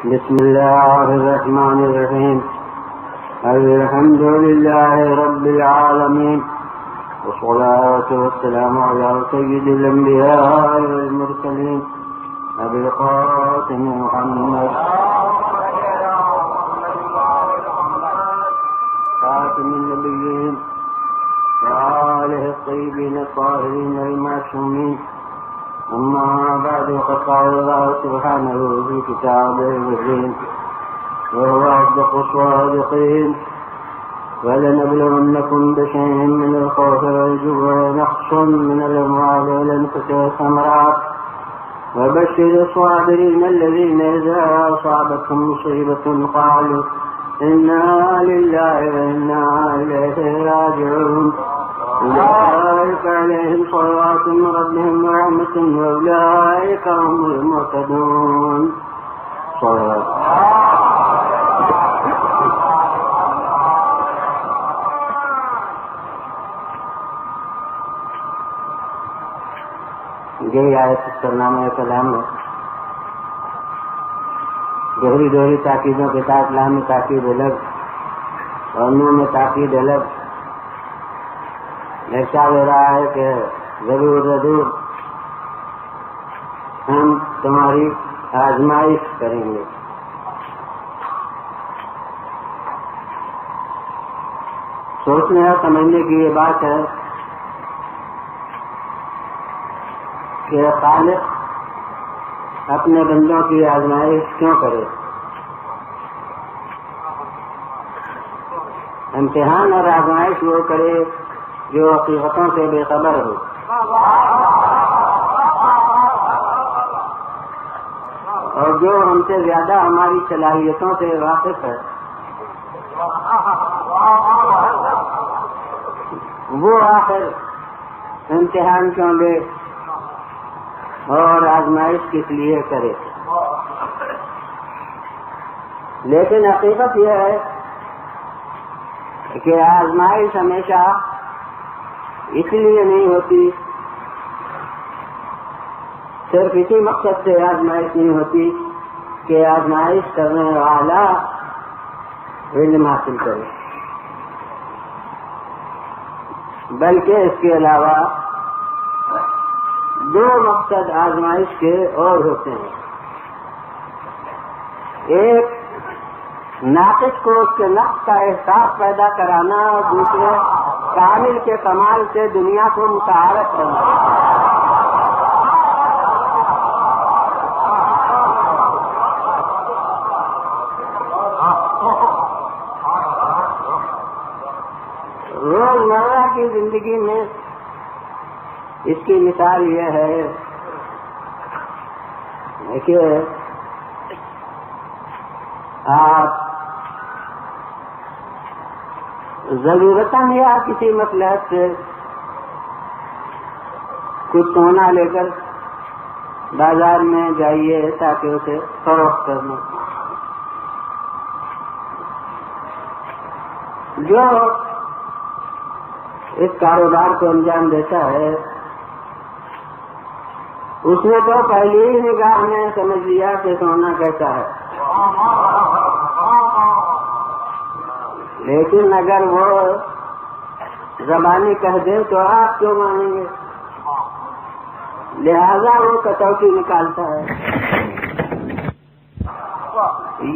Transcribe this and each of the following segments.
بسم الله الرحمن الرحيم. الحمد لله رب العالمين، والصلاة والسلام على سيد الأنبياء والمرسلين أبي القاسم محمد خاتم النبيين وآله الطيبين الطاهرين المعصومين. أما بعد، فقد قال الله سبحانه في كتابه المبين وهو أصدق الصادقين: ولنبلونكم بشيء من الخوف والجوع ونقص من الأموال والأنفس والثمرات وبشر الصابرين الذين إذا أصابتهم مصيبة قالوا إنا لله وإنا إليه راجعون. أولئك عليهم صلوات من ربهم ورحمة وأولئك هم المهتدون. صلوات. یہی آیت سرنامہ کلام ہے. گہری دوہری تاکیدوں کے ساتھ لام میں تاکید الگ اور نون میں تاکید الگ. ارشاد ہو رہا ہے کہ ضرور ضرور ہم تمہاری آزمائش کریں گے. سوچنے اور سمجھنے کی یہ بات ہے کہ خالق اپنے بندوں کی آزمائش کیوں کرے. امتحان اور آزمائش وہ کرے جو حقیقتوں سے بے خبر ہو. اور جو ہم سے زیادہ ہماری صلاحیتوں سے واقف ہے وہ آخر امتحان کیوں لے اور آزمائش کس لیے کرے. لیکن حقیقت یہ ہے کہ آزمائش ہمیشہ اس لیے نہیں ہوتی، صرف اسی مقصد سے آزمائش نہیں ہوتی کہ آزمائش کرنے والا علم حاصل کرے، بلکہ اس کے علاوہ دو مقصد آزمائش کے اور ہوتے ہیں. ایک ناقص کو اس کے نقص کا احساس پیدا کرانا اور دوسرے کامل کے کمال سے دنیا کو متعارف کرنا. روزمرہ کی زندگی میں اس کی مثال یہ ہے کہ آپ ضرورتاً یا کسی مصلحت سے کچھ سونا لے کر بازار میں جائیے تاکہ اسے فروخت کر لیں. جو اس کاروبار کو انجام دیتا ہے اس نے تو پہلی ہی نگاہ میں سمجھ لیا کہ سونا کیسا ہے. لیکن اگر وہ زبانی کہہ دے تو آپ کیوں مانیں گے؟ لہذا وہ کٹوتی نکالتا ہے.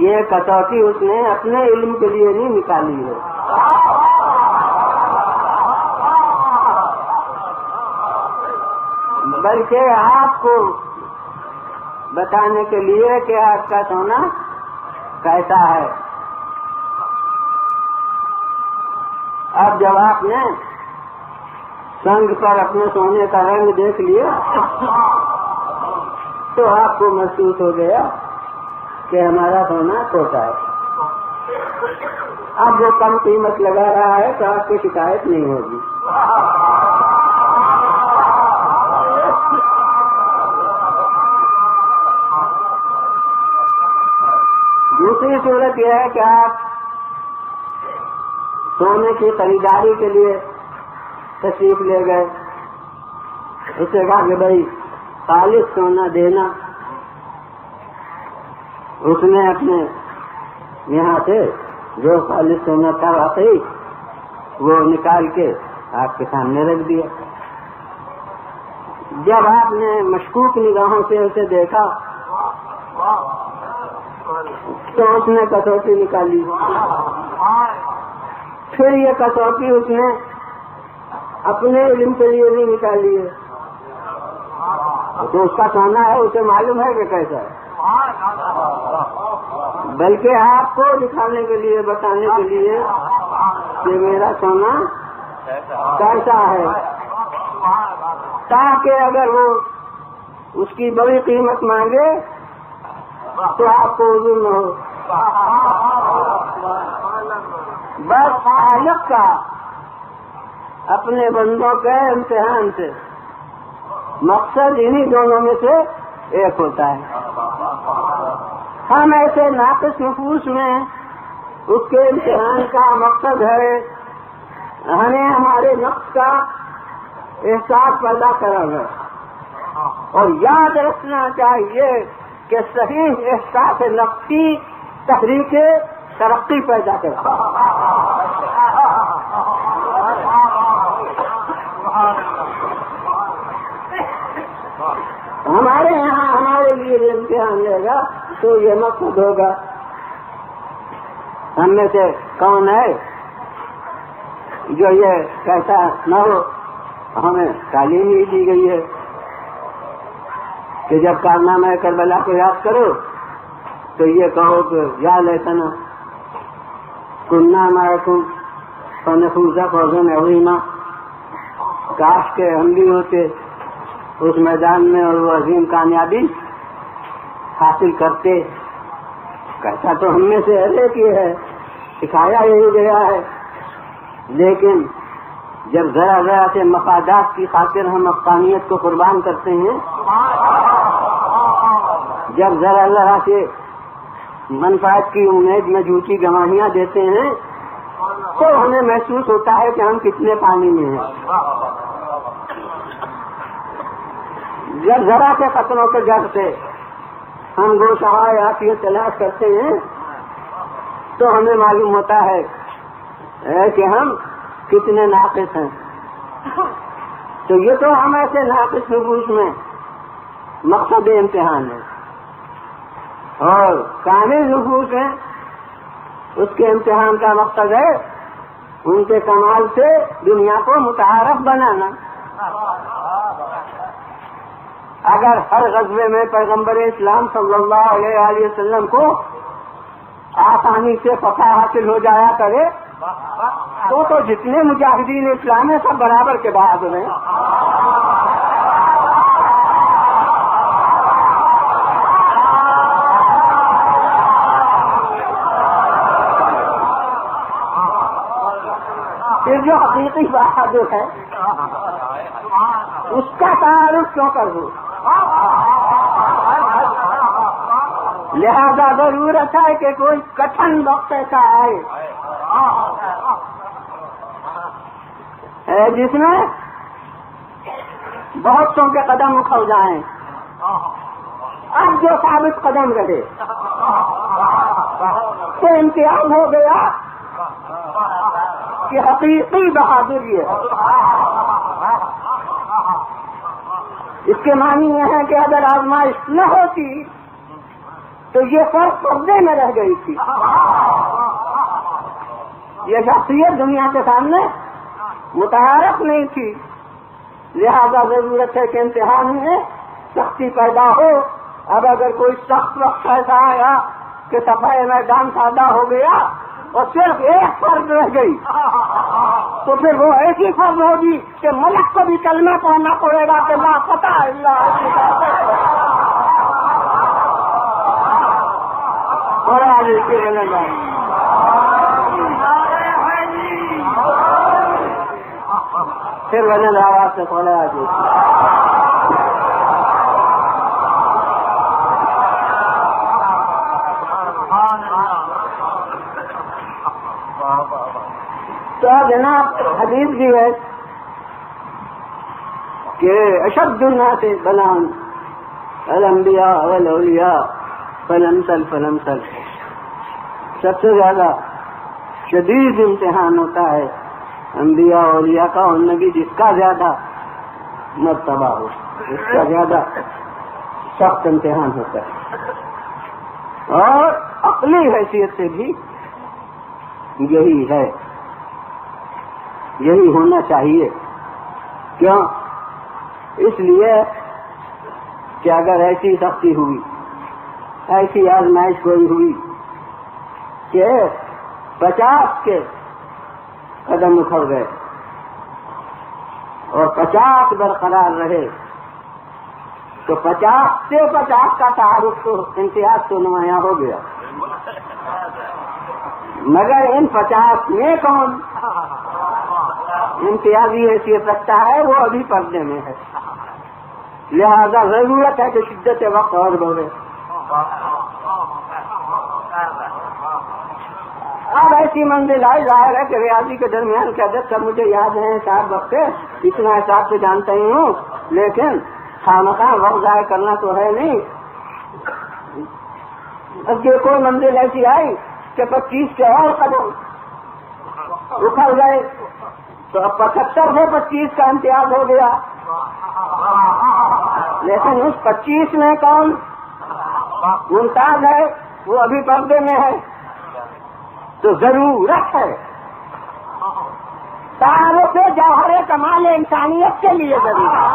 یہ کٹوتی اس نے اپنے علم کے لیے نہیں نکالی ہے، بلکہ آپ کو بتانے کے لیے کہ آپ کا سونا کیسا ہے. اب جب آپ نے سنگ پر اپنے سونے کا رنگ دیکھ لیا تو آپ کو محسوس ہو گیا کہ ہمارا سونا چھوٹا ہے. اب وہ کم قیمت لگا رہا ہے تو آپ کی شکایت نہیں ہوگی. دوسری صورت یہ ہے کہ آپ سونے کی خریداری کے لیے تشریف لے گئے، اسے کہا کہ بھائی خالص سونا دینا. اس نے اپنے یہاں سے جو خالص سونا تھا واقعی وہ نکال کے آپ کے سامنے رکھ دیا. جب آپ نے مشکوک نگاہوں سے اسے دیکھا تو اس نے کسوٹی نکالی. پھر یہ کسوٹی اس نے اپنے علم کے لیے نہیں نکالی ہے. تو اس کا سونا ہے، اسے معلوم ہے کہ کیسا ہے، بلکہ آپ کو دکھانے کے لیے، بتانے کے لیے کہ میرا سونا کیسا ہے، تاکہ اگر وہ اس کی بڑی قیمت مانگے تو آپ کو عذر نہ ہو. بس خالق کا اپنے بندوں کے امتحان سے مقصد انہی دونوں میں سے ایک ہوتا ہے. ہم ایسے ناقص نفوس میں اس کے امتحان کا مقصد ہے ہمیں ہمارے نفس کا احساس پیدا کرنا ہے، اور یاد رکھنا چاہیے کہ صحیح احساس نفسی تحریک ترقی پیدا کرتا ہے. ہمارے یہاں ہمارے لیے امتحان لے گا تو یہ مقصد ہوگا ہم میں سے کون ہے جو یہ کیسا نہ ہو. ہمیں تعلیم ہی دی گئی ہے کہ جب کارنامہ کربلا کو یاد کرو تو یہ کہو کہ یا لیتنا کننا معکم فنفوز فوزا عظیما، کاش کے ہم بھی ہوتے اس میدان میں اور وہ عظیم کامیابی حاصل کرتے. کیسا تو ہم میں سے ایک ہی ہے، سکھایا یہی گیا ہے، لیکن جب ذرا ذرا سے مفادات کی خاطر ہم حقانیت کو قربان کرتے ہیں، جب ذرا ذرا سے منفعت کی امید میں جھوٹی گواہیاں دیتے ہیں تو ہمیں محسوس ہوتا ہے کہ ہم کتنے پانی میں ہیں. جب ذرا سے خطروں کے جگ سے ہم گوشوائے عافیت تلاش کرتے ہیں تو ہمیں معلوم ہوتا ہے کہ ہم کتنے ناقص ہیں. تو یہ تو ہم ایسے ناقص نفوس میں مقصد امتحان ہے، اور کامل نفوس ہیں اس کے امتحان کا مقصد ہے ان کے کمال سے دنیا کو متعارف بنانا. اگر ہر غزوے میں پیغمبر اسلام صلی اللہ علیہ وآلہ وسلم کو آسانی سے فتح حاصل ہو جایا کرے تو جتنے مجاہدین اسلام ہیں سب برابر کے بہادر ہیں. پھر جو حقیقی بہادر ہے اس کا تعارف کیوں کر دوں؟ لہذا ضرورت ہے کہ کوئی کٹھن وقت ایسا آئے جس میں بہت سو کے قدم اکھڑ جائیں. اب جو ثابت قدم رہے تو امتیاز ہو گیا کہ حقیقی بہادری ہے. اس کے معنی یہ ہے کہ اگر آزمائش نہ ہوتی تو یہ فرق پردے میں رہ گئی تھی. یہ شخصیت دنیا کے سامنے متعارف نہیں تھی. لہذا ضرورت ہے کہ امتحان میں سختی پیدا ہو. اب اگر کوئی سخت وقت ایسا آیا کہ صفحہ میدان سادہ ہو گیا اور صرف ایک فرض رہ گئی تو پھر وہ ایسی فرض ہوگی کہ ملک کو بھی کلمہ پڑھنا پڑے گا کہ لا فتح الا اور آگے کے پھر وزن آواز سے تھوڑا آگے. تو جناب حدیث بھی ہے کہ اشد الناس بلاء الانبیاء والاولیاء فلمسل سب سے زیادہ شدید امتحان ہوتا ہے انبیاء اور اولیاء کا، اور نبی جس کا زیادہ مرتبہ ہو اس کا زیادہ سخت امتحان ہوتا ہے، اور عقلی حیثیت سے بھی یہی ہے، یہی ہونا چاہیے۔ کیوں؟ اس لیے کہ اگر ایسی سختی ہوئی، ایسی آزمائش کوئی ہوئی کہ 50 کے قدم اکھڑ گئے اور 50 برقرار رہے، تو 50 سے 50 کا تعارف تو امتیاز تو نمایاں ہو گیا، مگر ان 50 میں کون امتیازی حیثیت رکھتا ہے وہ ابھی پردے میں ہے، لہذا ضرورت ہے کہ شدت وقت اور بڑھے۔ اب ایسی منزل آئی، ظاہر ہے کہ ریاضی کے درمیان کی عدد سب مجھے یاد ہے، 4 وقت اتنا حساب سے جانتا ہی ہوں، لیکن خامخواہ وقت ضائع کرنا تو ہے نہیں۔ اب یہ کوئی منزل ایسی آئی کہ 25 کے اور قدم اکھڑ گئے، تو اب 75 سے 25 کا امتیاز ہو گیا، لیکن اس 25 میں کون ممتاز ہے؟ وہ ابھی پردے میں ہے۔ تو ضرورت ہے تعارف جوہر کمال انسانیت کے لیے ضروری ہے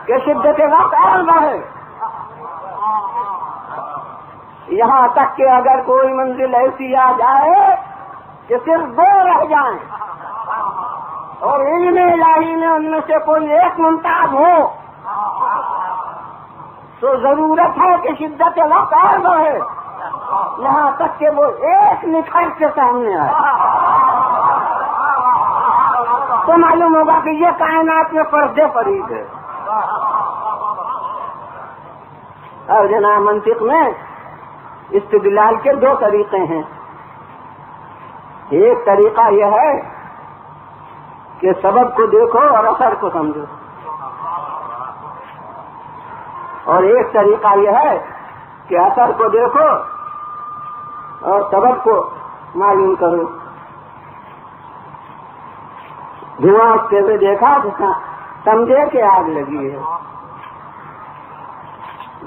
کہ شدت وقت اور بڑھے، یہاں تک کہ اگر کوئی منزل ایسی آ جائے کہ صرف 2 رہ جائیں اور علم الہی میں ان میں سے کوئی ایک ممتاز ہو، تو ضرورت ہے کہ شدت وقت اور بڑھے، یہاں تک کہ وہ ایک نکھر کے سامنے آئے، تو معلوم ہوگا کہ یہ کائنات میں پردے فرید ہے۔ اور جناب منطق میں استدلال کے 2 طریقے ہیں۔ ایک طریقہ یہ ہے کہ سبب کو دیکھو اور اثر کو سمجھو، اور ایک طریقہ یہ ہے کہ اثر کو دیکھو اور سبب کو معلوم کرو۔ دھواں اٹھتے ہوئے دیکھا تو سمجھے کہ آگ لگی ہے،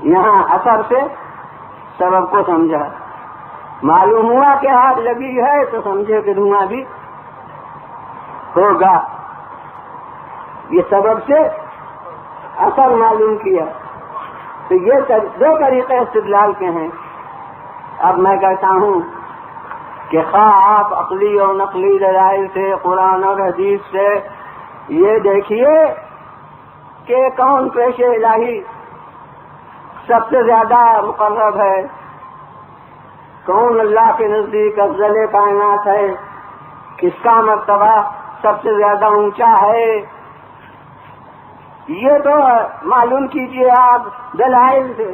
یہاں اثر سے سبب کو سمجھا، معلوم ہوا کہ آگ لگی ہے تو سمجھے کہ دھواں بھی ہوگا، یہ سبب سے اثر معلوم کیا۔ تو یہ 2 طریقے استدلال کے ہیں۔ اب میں کہتا ہوں کہ خواہ آپ عقلی اور نقلی دلائل سے، قرآن اور حدیث سے یہ دیکھیے کہ کون پیش الہی سب سے زیادہ مقرب ہے، کون اللہ کے نزدیک افضل کائنات ہے، کس کا مرتبہ سب سے زیادہ اونچا ہے، یہ تو معلوم کیجیے آپ دلائل سے،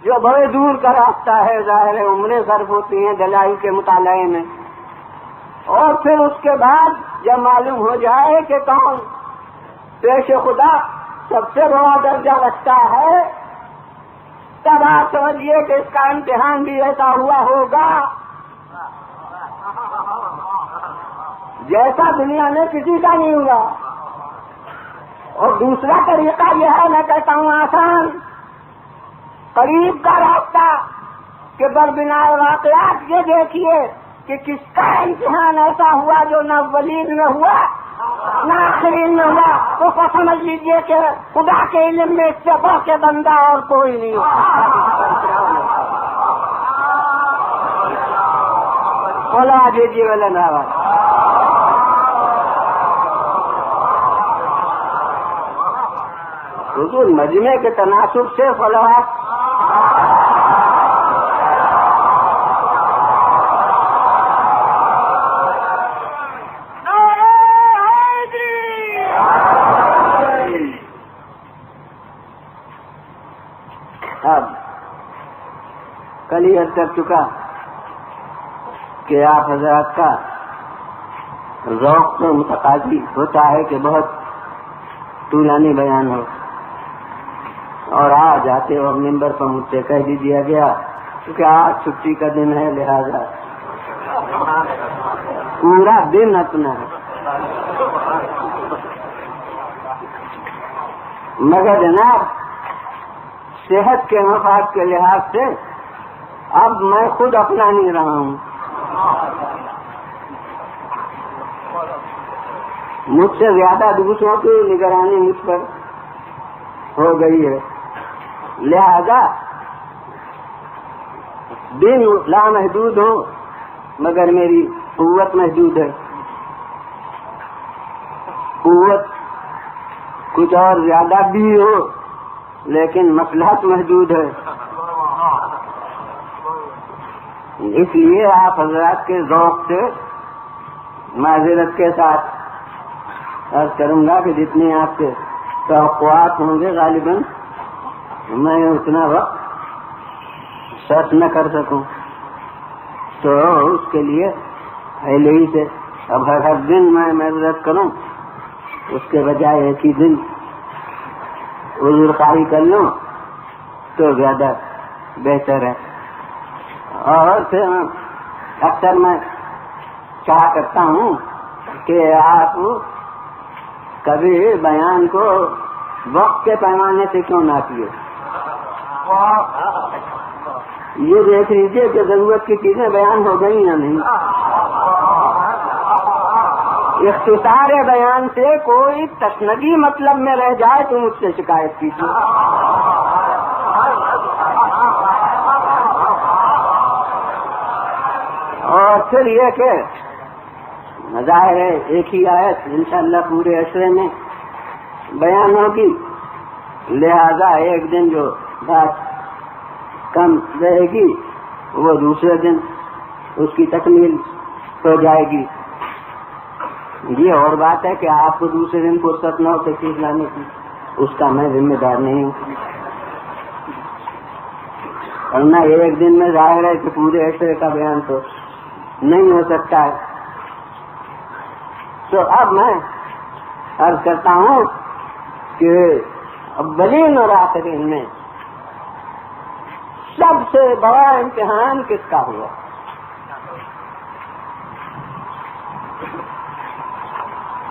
جو بڑے دور کا راستہ ہے، ظاہر ہے عمریں صرف ہوتی ہیں دلائل کے مطالعے میں، اور پھر اس کے بعد جب معلوم ہو جائے کہ کون پیش خدا سب سے بڑا درجہ رکھتا ہے، تب آپ سمجھیے کہ اس کا امتحان بھی ایسا ہوا ہوگا جیسا دنیا میں کسی کا نہیں ہوا۔ اور دوسرا طریقہ یہ ہے، میں کہتا ہوں آسان قریب کا راستہ، کہ بربنا واقعات یہ دیکھیے کہ کس کا امتحان ایسا ہوا جو نہ اولین میں ہوا نہ آخرین میں ہوا، تو سمجھ لیجیے کہ خدا کے علم میں اس سے بڑھ کے بندہ اور کوئی نہیں بولا دیجیے والا حضور مجمع کے تناسب سے فلوات اب کل ہی عرض کر چکا کہ آپ حضرات کا ذوق تو متقاضی ہوتا ہے کہ بہت طولانی بیان ہو، اور آج آتے وقت ممبر پر مجھ سے کہہ دیا گیا کیونکہ آج چھٹی کا دن ہے، لہذا پورا دن اپنا ہے. مگر جناب صحت کے مفاد کے لحاظ سے اب میں خود اپنا نہیں رہا ہوں. مجھ سے زیادہ دوسروں کی نگرانی مجھ پر ہو گئی ہے، لہذا دن لامحدود ہو مگر میری قوت محدود ہے. قوت کچھ اور زیادہ بھی ہو لیکن مصلحت محدود ہے. اس لیے آپ حضرات کے ذوق سے معذرت کے ساتھ عرض کروں گا کہ جتنے آپ کے توقعات ہوں گے غالباً میں اتنا وقت صرف نہ کر سکوں. تو اس کے لیے پہلے ہی سے اب ہر دن میں معذرت کروں، اس کے بجائے ایک ہی دن عذر خواہی کر لوں تو زیادہ بہتر ہے. اور پھر اکثر میں کہا کرتا ہوں کہ آپ کبھی بیان کو وقت کے پیمانے سے کیوں نہ کیے. یہ دیکھ لیجیے کہ ضرورت کی چیزیں بیان ہو گئی یا نہیں. اختصار بیان سے کوئی تشنگی مطلب میں رہ جائے تو مجھ سے شکایت کیجیے. اور پھر یہ کہ ظاہر ہے ایک ہی آیت انشاءاللہ پورے عشرے میں بیان ہوگی، لہذا ایک دن جو بات کم رہے گی وہ دوسرے دن اس کی تکمیل ہو جائے گی. یہ اور بات ہے کہ آپ کو دوسرے دن فرصت نہ ہو تشریف لانے کی، اس کا میں ذمہ دار نہیں ہوں. ورنہ ایک دن میں ظاہر ہے کہ پورے عشرے کا بیان تو نہیں ہو سکتا ہے. تو اب میں عرض کرتا ہوں کہ اولین اور آخرین میں سب سے بڑا امتحان کس کا ہوا؟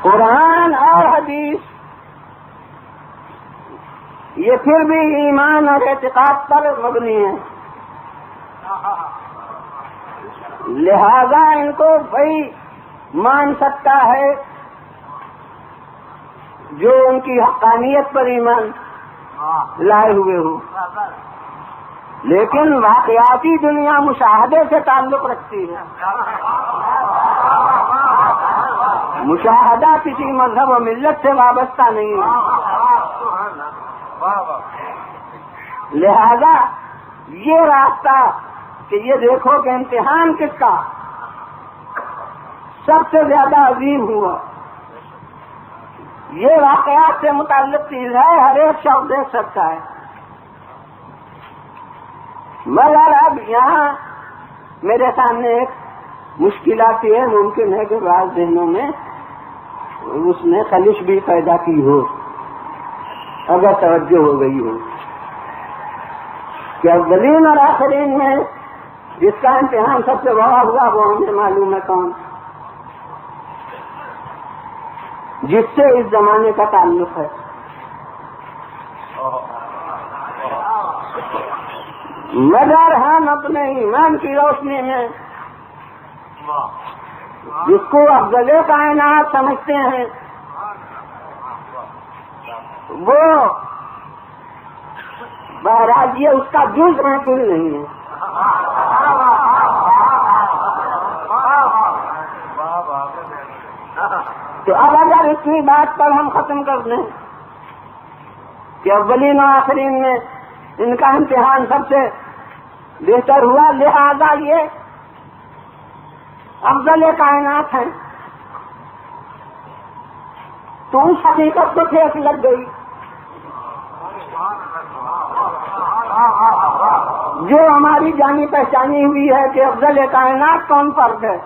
قرآن اور حدیث. یہ پھر بھی ایمان اور اعتقاد پر مبنی ہے، لہذا ان کو وہی مان سکتا ہے جو ان کی حقانیت پر ایمان لائے ہوئے ہو. لیکن واقعاتی دنیا مشاہدے سے تعلق رکھتی ہے. مشاہدہ کسی مذہب و ملت سے وابستہ نہیں ہے. لہذا یہ راستہ کہ یہ دیکھو کہ امتحان کس کا سب سے زیادہ عظیم ہوا، یہ واقعات سے متعلق چیز ہے، ہر ایک شخص دیکھ سکتا ہے. مگر اب یہاں میرے سامنے ایک مشکلات ہے، ممکن ہے کہ بعض ذہنوں میں اس نے خلش بھی پیدا کی ہو اگر توجہ ہو گئی ہو کہ اولین اور آخرین میں جس کا امتحان سب سے بڑا ہوا وہ ہمیں معلوم ہے کون، جس سے اس زمانے کا تعلق ہے. مگر ہم اپنے ایمان کی روشنی میں جس کو افضل کائنات سمجھتے ہیں وہ بہرحال یہ اس کا جز محفوظ نہیں ہے. تو اب اگر اتنی بات پر ہم ختم کر دیں کہ اولین و آخرین میں ان کا امتحان سب سے بہتر ہوا، لہذا یہ افضل کائنات ہیں، تو اس حقیقت کو ٹھیک لگ گئی جو ہماری جانی پہچانی ہوئی ہے کہ افضل کائنات کون فرد ہے.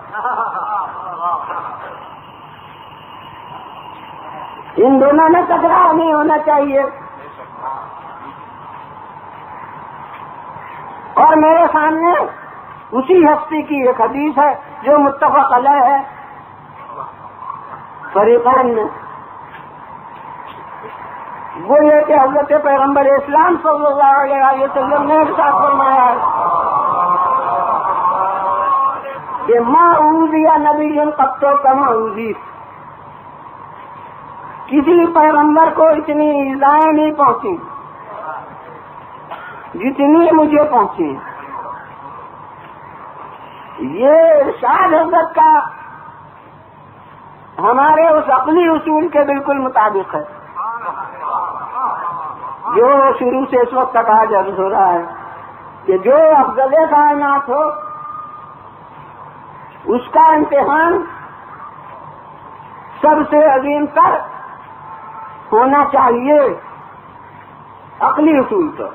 ان دونوں میں تکرار نہیں ہونا چاہیے. اور میرے سامنے اسی ہستی کی ایک حدیث ہے جو متفق علیہ ہے فریقین میں، وہ یہ کہ حضرت پیغمبر اسلام صلی اللہ علیہ وسلم نے ارشاد فرمایا ہے کہ ما اوذی نبی قط کما اوذی، کسی پیغمبر کو اتنی ایذائیں نہیں پہنچی جتنی مجھے پہنچی۔ یہ ارشاد حضرت کا ہمارے اس عقلی اصول کے بالکل مطابق ہے جو شروع سے اس وقت تک آج عرض ہو رہا ہے کہ جو افضل کائنات ہو اس کا امتحان سب سے عظیم تر ہونا چاہیے عقلی اصول پر،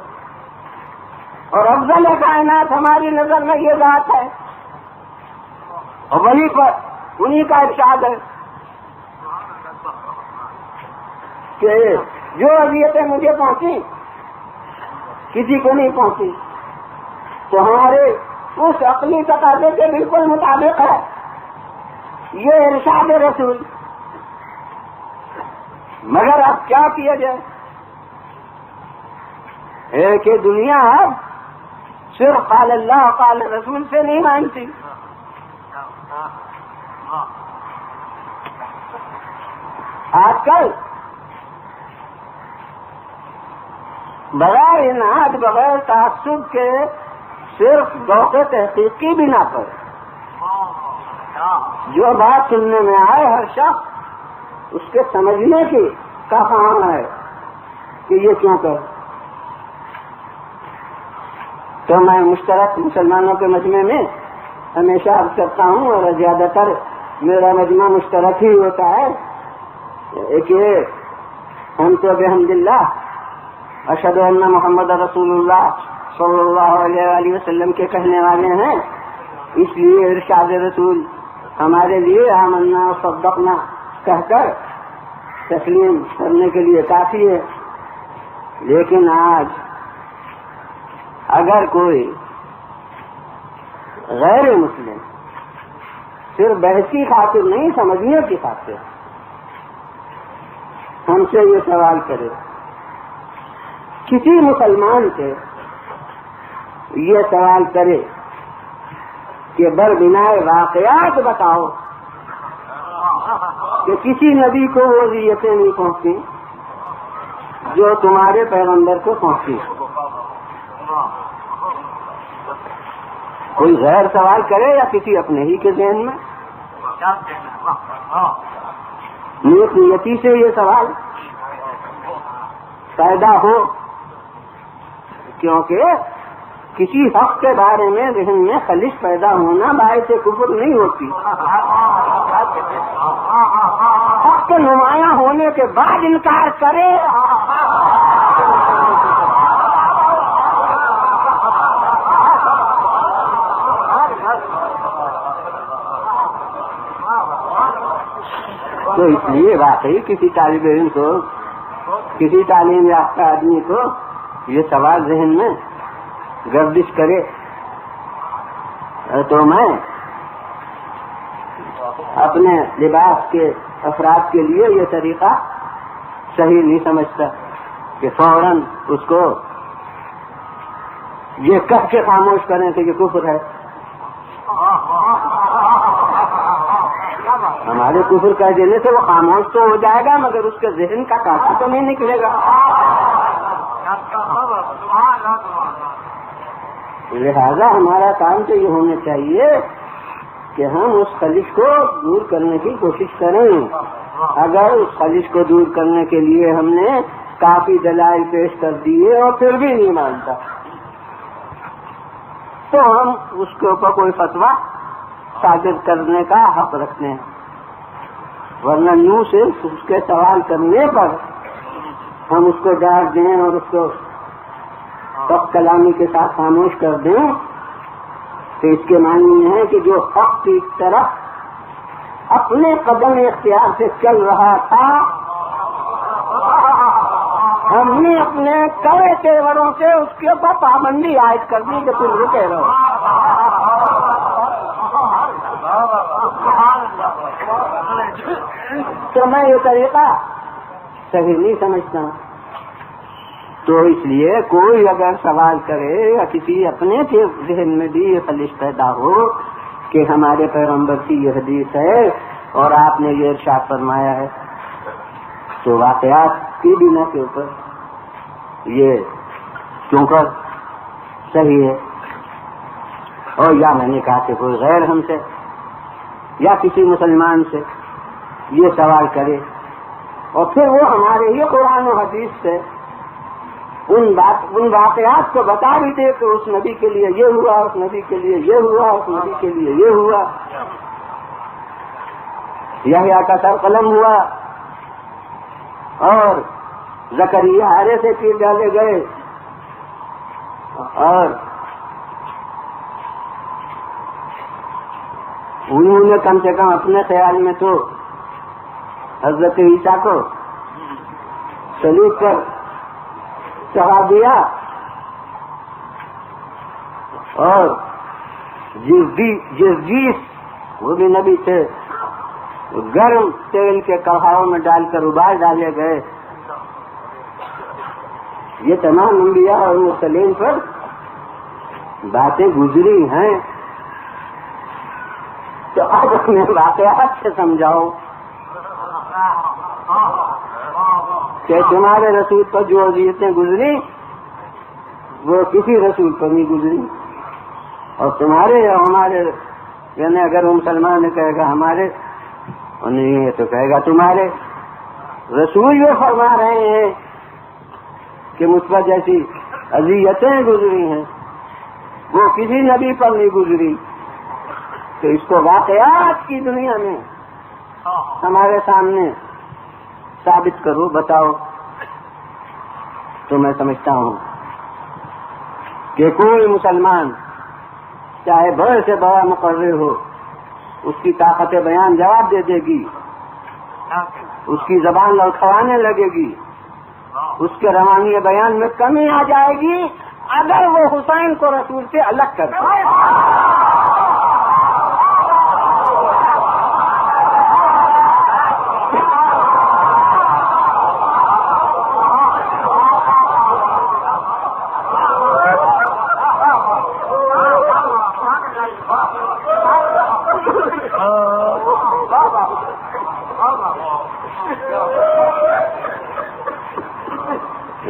اور افضل کائنات ہماری نظر میں یہ ذات ہے اور وہی پر انہی کا ارشاد ہے کہ جو اذیتیں مجھے پہنچی کسی کو نہیں پہنچی، تو ہمارے اس عقلی تقاضے کے بالکل مطابق ہے یہ ارشاد رسول۔ مگر اب کیا کیا جائے ہے کہ دنیا اب صرف قال اللہ قال رسول سے نہیں مانتی، آج کل بغیر انعاد بغیر تعصب کے صرف ذوق تحقیق کی بنا پر جو بات سننے میں آئے ہر شخص اس کے سمجھنے کی کا کام ہے کہ یہ کیوں کہ تو میں مشترک مسلمانوں کے مجمع میں ہمیشہ عرض کرتا ہوں اور زیادہ تر میرا مجمع مشترک ہی ہوتا ہے کہ ہم تو بحمد اللہ اشہد ان محمد رسول اللہ صلی اللہ علیہ وآلہ وسلم کے کہنے والے ہیں، اس لیے ارشاد رسول ہمارے لیے آمنا و صدقنا کہہ کر تسلیم کرنے کے لیے کافی ہے۔ لیکن آج اگر کوئی غیر مسلم صرف بحثی خاطر نہیں سمجھنے کی خاطر ہم سے یہ سوال کرے، کسی مسلمان سے یہ سوال کرے کہ بربنائے واقعات بتاؤ کہ کسی نبی کو وہ اذیتیں نہیں پہنچی جو تمہارے پیغمبر کو پہنچی، کوئی غیر سوال کرے یا کسی اپنے ہی کے ذہن میں نیک نیتی سے یہ سوال پیدا ہو، کیونکہ کسی حق کے بارے میں ذہن میں خلش پیدا ہونا باعث کفر نہیں ہوتی، حق کے نمایاں ہونے کے بعد انکار کرے تو اس لیے واقعی کسی طالب علم کو کسی تعلیم یافتہ آدمی کو یہ سوال ذہن میں گردش کرے تو میں اپنے لباس کے افراد کے لیے یہ طریقہ صحیح نہیں سمجھتا کہ فوراً اس کو یہ کہہ کے خاموش کریں کہ یہ کفر ہے۔ ہمارے کفر کہہ دینے سے وہ خاموش تو ہو جائے گا مگر اس کے ذہن کا کافی تو نہیں نکلے گا۔ لہذا ہمارا کام تو یہ ہونا چاہیے کہ ہم اس خلش کو دور کرنے کی کوشش کریں۔ اگر اس خلش کو دور کرنے کے لیے ہم نے کافی دلائل پیش کر دیے اور پھر بھی نہیں مانتا تو ہم اس کے اوپر کوئی فتویٰ صادر کرنے کا حق رکھتے ہیں، ورنہ یوں سے اس کے سوال کرنے پر ہم اس کو ڈانٹ دیں اور اس کو سخت کلامی کے ساتھ خاموش کر دیں تو اس کے معنی یہ ہے کہ جو حق کی طرف اپنے قدم اختیار سے چل رہا تھا ہم نے اپنے کڑے تیوروں سے اس کے اوپر پابندی عائد کر دی کہ تم رکے رہو. تو میں یہ طریقہ صحیح نہیں سمجھتا. تو اس لیے کوئی اگر سوال کرے یا کسی اپنے کے ذہن میں بھی یہ خلش پیدا ہو کہ ہمارے پیغمبر کی یہ حدیث ہے اور آپ نے یہ ارشاد فرمایا ہے، تو واقعات کی بنا کے اوپر یہ چونکہ صحیح ہے، اور یا میں نے کہا کہ کوئی غیر ہم سے یا کسی مسلمان سے یہ سوال کرے اور پھر وہ ہمارے یہ قرآن و حدیث سے ان واقعات کو بتا بھی دے کہ اس نبی کے لیے یہ ہوا، اس نبی کے لیے یہ ہوا، اس نبی کے لیے یہ ہوا. یحییٰ کا سر قلم ہوا اور زکریا ہارے سے پیر ڈالے گئے، اور انہوں نے کم سے کم اپنے خیال میں تو حضرت عیسیٰ کو صلیب پر چڑھا دیا، اور جس وہ بھی نبی تھے گرم تیل کے کڑھاؤں میں ڈال کر ابال ڈالے گئے. یہ تمام انبیاء اور مرسلین پر باتیں گزری ہیں. تو اب اپنے واقعات سے سمجھاؤ کہ تمہارے رسول پر جو اذیتیں گزری وہ کسی رسول پر نہیں گزری، اور تمہارے یا ہمارے، یعنی اگر وہ مسلمان کہے گا ہمارے اور نہیں ہے تو کہے گا تمہارے. رسول یہ فرما رہے ہیں کہ مجھ پر جیسی اذیتیں گزری ہیں وہ کسی نبی پر نہیں گزری. تو اس کو واقعات کی دنیا میں ہمارے سامنے ثابت کرو، بتاؤ. تو میں سمجھتا ہوں کہ کوئی مسلمان چاہے بڑے سے بڑا مقرر ہو، اس کی طاقت بیان جواب دے دے گی، اس کی زبان لڑکھڑانے لگے گی، اس کے روانی بیان میں کمی آ جائے گی اگر وہ حسین کو رسول سے الگ کر دے.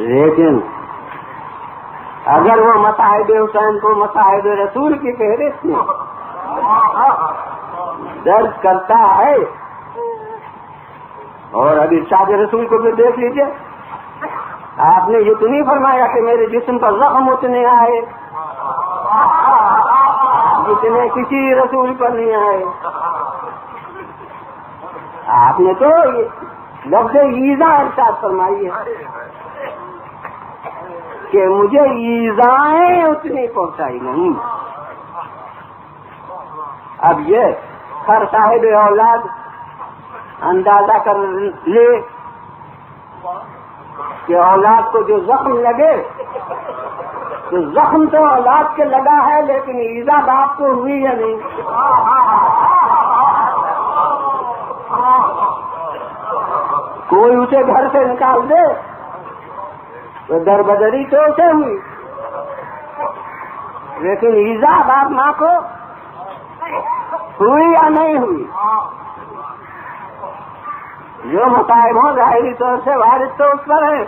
لیکن اگر وہ مصاحب حسین کو مصاحب رسول کی فہرست میں درج کرتا ہے، اور ابھی ارشاد رسول کو بھی دیکھ لیجیے، آپ نے یہ تو نہیں فرمایا کہ میرے جسم پر زخم اتنے آئے جتنے کسی رسول پر نہیں آئے. آپ نے تو لفظ ایذا ارشاد فرمائی ہے کہ مجھے ایذائیں اتنی پہنچائی نہیں. اب یہ ہر صاحب اولاد اندازہ کر لے کہ اولاد کو جو زخم لگے تو زخم تو اولاد کے لگا ہے، لیکن ایذا باپ کو ہوئی یا نہیں. کوئی اسے گھر سے نکال دے تو در بدری تو اسے ہوئی، لیکن ایذا باپ ماں کو ہوئی یا نہیں ہوئی. جو مصائب ہوں ظاہری طور سے وارث تو اس پر ہے،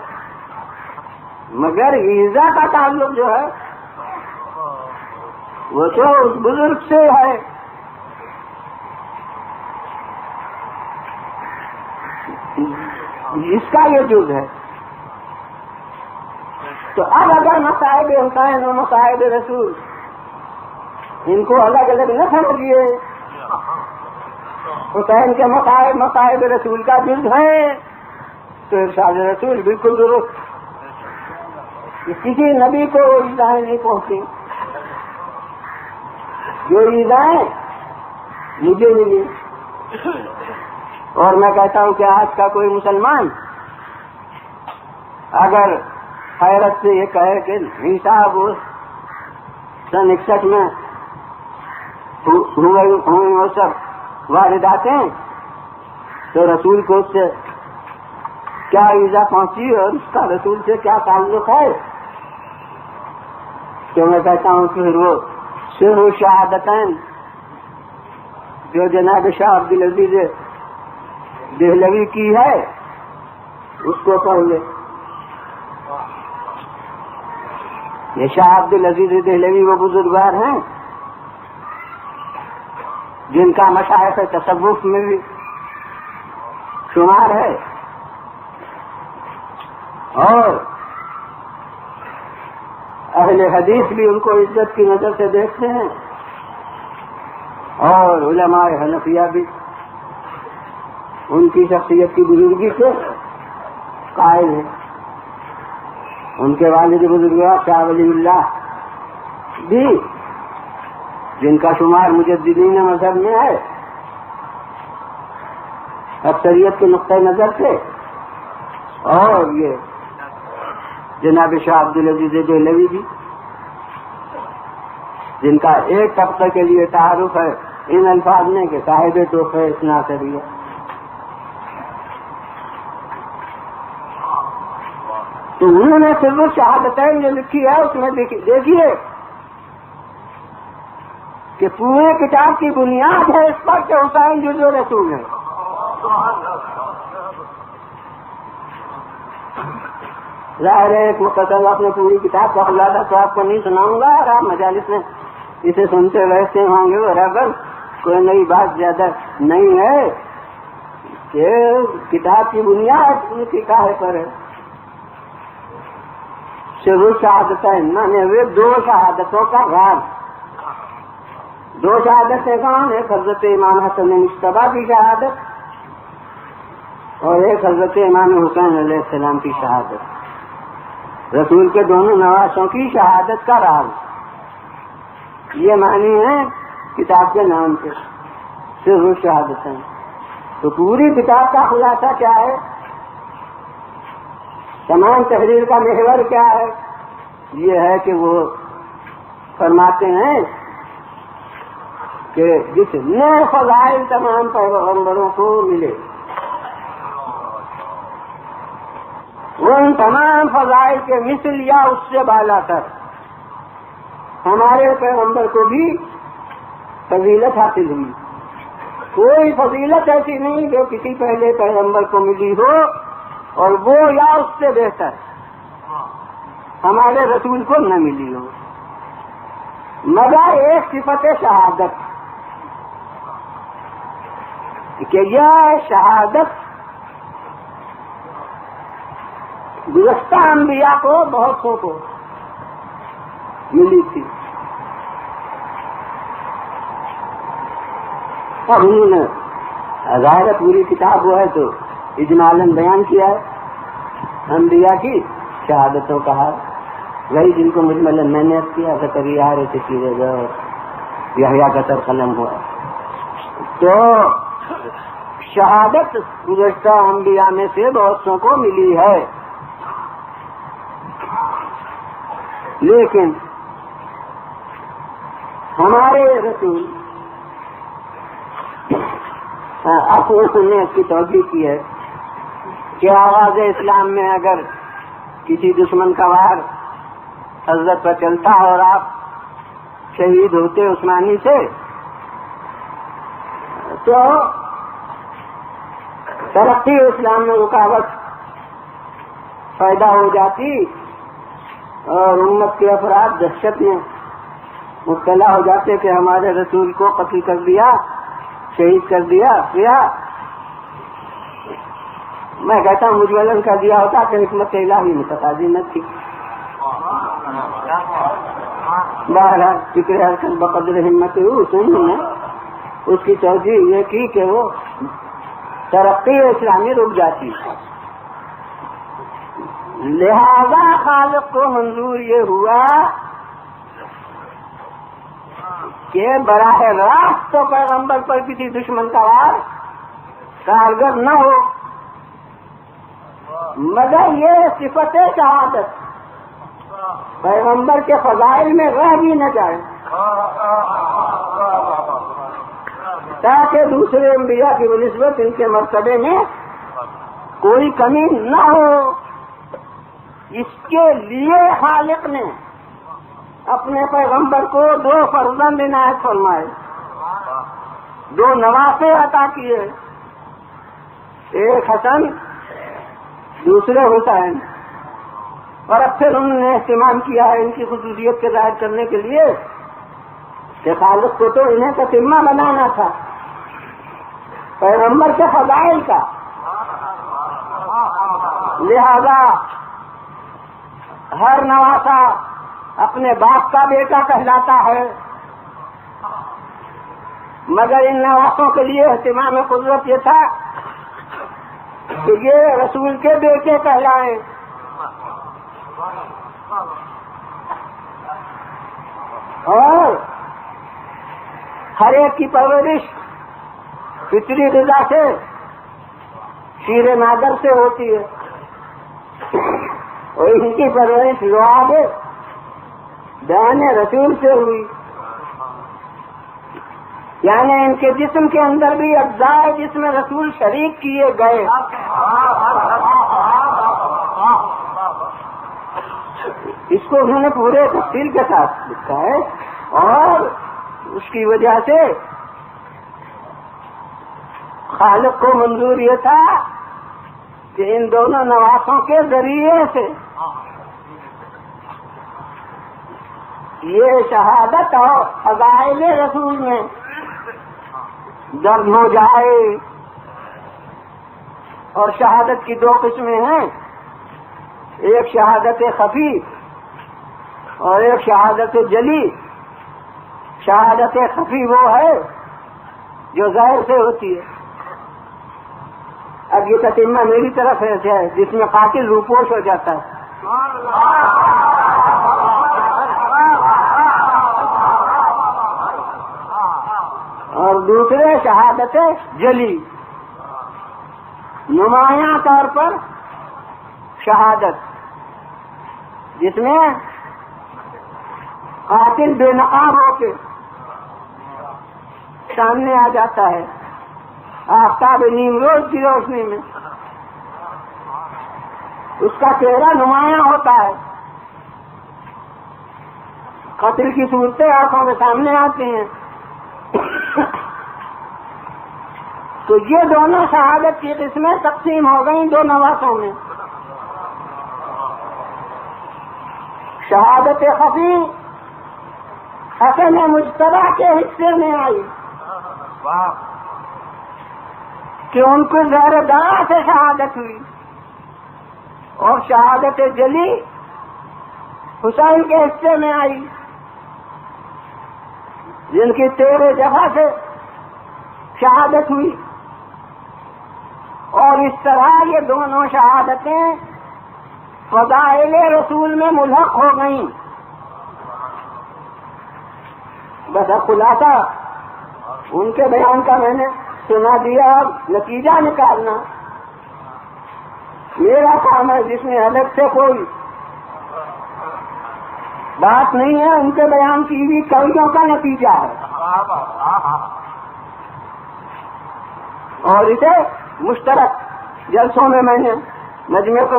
مگر ایذا کا تعلق جو ہے وہ تو اس بزرگ سے ہے. اس کا یہ جز ہے. تو اب اگر مصائب حسین اور مصائب رسول ان کو الگ الگ نہ سمجھیے، حسین کے مصائب مصائب رسول کا جز ہے، تو ارشاد رسول بالکل درست. کسی نبی کو ایذائیں نہیں پہنچی، جو ایذائیں مجھے ملی. اور میں کہتا ہوں کہ آج کا کوئی مسلمان اگر حیرت سے یہ کہے کہ نہیں صاحب وہ سن 61 میں ہوئی وہ سب وارداتیں، تو رسول کو اس سے کیا ایزا پہنچی اور اس کا رسول سے کیا تعلق ہے؟ تو میں کہتا ہوں پھر وہ سر شہادتین جو جناب شاہ عبدالعزیز دہلوی کی ہے اس کو پڑھ لے. یہ شاہ عبدالعزیز دہلوی وہ بزرگوار ہیں جن کا مشائخ تصوف میں بھی شمار ہے، اور اہل حدیث بھی ان کو عزت کی نظر سے دیکھتے ہیں، اور علماء حنفیہ بھی ان کی شخصیت کی بزرگی سے قائل ہیں. ان کے والد بزرگوار شاہ ولی اللہ بھی جن کا شمار مجددین مذہب میں ہے اکثریت کے نقطۂ نظر سے، اور یہ جناب شاہ عبدالعزیز دہلوی بھی جن کا ایک طبقے کے لیے تعارف ہے ان الفاظ میں کہ صاحب تحفہ اثنا عشریہ. تو انہوں نے صرف شہادتین جو لکھی ہے اس میں دیکھیے کہ پورے کتاب کی بنیاد ہے اس پر کہ حسین جو رسول ہے. ظاہر ہے ایک مختصر اپنے پوری کتاب کا خلاصہ تو آپ کو نہیں سناؤں گا، اور آپ مجالس میں اسے سنتے رہتے ہوں گے، اور اگر کوئی نئی بات زیادہ نہیں ہے کہ کتاب کی بنیاد ان کی کاہے پر ہے. شروع شہادتین مانے ہوئے دو شہادتوں کا راز. دو شہادتیں کون؟ ایک حضرت امام حسن مجتبیٰ کی شہادت اور ایک حضرت امام حسین علیہ السلام کی شہادت. رسول کے دونوں نواسوں کی شہادت کا راز یہ معنی ہے کتاب کے نام سے شروع شہادتیں. تو پوری کتاب کا خلاصہ کیا ہے؟ تمام تحریر کا محور کیا ہے؟ یہ ہے کہ وہ فرماتے ہیں کہ جتنے فضائل تمام پیغمبروں کو ملے ان تمام فضائل کے مثل یا اس سے بالا تر ہمارے پیغمبر کو بھی فضیلت حاصل ہوئی. کوئی فضیلت ایسی نہیں جو کسی پہلے پیغمبر کو ملی ہو اور وہ یا اس سے بہتر ہمارے رسول کو نہ ملی ہو، مگر ایک صفت شہادت کہ یہ شہادت گزشتہ انبیاء کو بہت کو ملی تھی. اب انہوں نے ظاہر پوری کتاب وہ ہے تو اجمالاً بیان کیا ہے انبیاء کی شہادتوں کا حال، وہی جن کو مجملاً میں نے کیا زکریا رہتے کیے گئے اور یحییٰ کا سر قلم ہوا. تو شہادت گزشتہ انبیاء میں سے بہت سو کو ملی ہے، لیکن ہمارے رسول آپ نے اس کی توجہ کی ہے کہ آواز اسلام میں اگر کسی دشمن کا وار حضرت پر چلتا اور آپ شہید ہوتے عثمانی سے تو ترقی اسلام میں رکاوٹ پیدا ہو جاتی اور امت کے افراد دہشت میں مبتلا ہو جاتے کہ ہمارے رسول کو قتل کر دیا، شہید کر دیا. میں کہتا ہوں مجملن کر دیا ہوتا کہ حکمت الہی متقاضی نہ تھی. بہرحال فکر حرکت بقدر ہمت انہوں نے اس کی توجہ یہ کی کہ وہ ترقی اسلامی رک جاتی، لہذا خالق کو منظور یہ ہوا کہ براہ راست تو پیغمبر پر کسی دشمن کا وار کارگر نہ ہو، مگر یہ صفت شہادت پیغمبر کے فضائل میں رہ بھی نہ جائے، تاکہ دوسرے انبیاء کی بنسبت ان کے مرتبے میں کوئی کمی نہ ہو۔ اس کے لیے خالق نے اپنے پیغمبر کو 2 فرزند عنایت فرمائے، 2 نواسے عطا کیے، ایک حسن دوسرے حسین، اور اب پھر انہوں نے اہتمام کیا ہے ان کی خصوصیت کے ظاہر کرنے کے لیے کہ خالق کو تو انہیں تتمہ بنانا تھا پیغمبر کے فضائل کا، لہذا ہر نواسا اپنے باپ کا بیٹا کہلاتا ہے، مگر ان نواسوں کے لیے اہتمام قدرت یہ تھا کہ یہ رسول کے بیٹے کہلائیں۔ اور ہر ایک کی پرورش فطری غذا سے، شیر مادر سے ہوتی ہے، اور ان کی پرورش لعاب بیان رسول سے ہوئی، یعنی ان کے جسم کے اندر بھی اجزاء جس میں رسول شریک کیے گئے۔ اس کو انہوں نے پورے تفصیل کے ساتھ لکھا ہے، اور اس کی وجہ سے خالق کو منظور یہ تھا کہ ان دونوں نواسوں کے ذریعے سے یہ شہادت اور فضائل رسول میں درج ہو جائے۔ اور شہادت کی 2 قسمیں ہیں، ایک شہادت خفی اور ایک شہادت جلی۔ شہادت خفی وہ ہے جو ظاہر سے ہوتی ہے، اب یہ تتمہ میری طرف ہے جس میں قاتل روپوش ہو جاتا ہے، اور دوسرے شہادت جلی، نمایاں طور پر شہادت جس میں قاتل بے نقاب ہو کے سامنے آ جاتا ہے آفتاب نیم روز کی روشنی میں، اس کا چہرہ نمایاں ہوتا ہے، قتل کی صورتیں آنکھوں کے سامنے آتی ہیں۔ تو یہ دونوں شہادت کی قسمیں تقسیم ہو گئیں 2 نواسوں میں۔ شہادت خفی حسن مجتبی کے حصے میں آئی کہ ان کو زہر داں سے شہادت ہوئی، اور شہادت جلی حسین کے حصے میں آئی جن کی 13 جگہ سے شہادت ہوئی، اور اس طرح یہ دونوں شہادتیں فضائل رسول میں ملحق ہو گئیں۔ بس اب خلاصہ ان کے بیان کا میں نے سنا دیا، اب نتیجہ نکالنا میرا کام ہے، جس میں الگ سے کوئی بات نہیں ہے، ان کے بیان کی بھی کڑیوں کا نتیجہ ہے، اور اسے مشترک جلسوں میں میں نے مجمع کو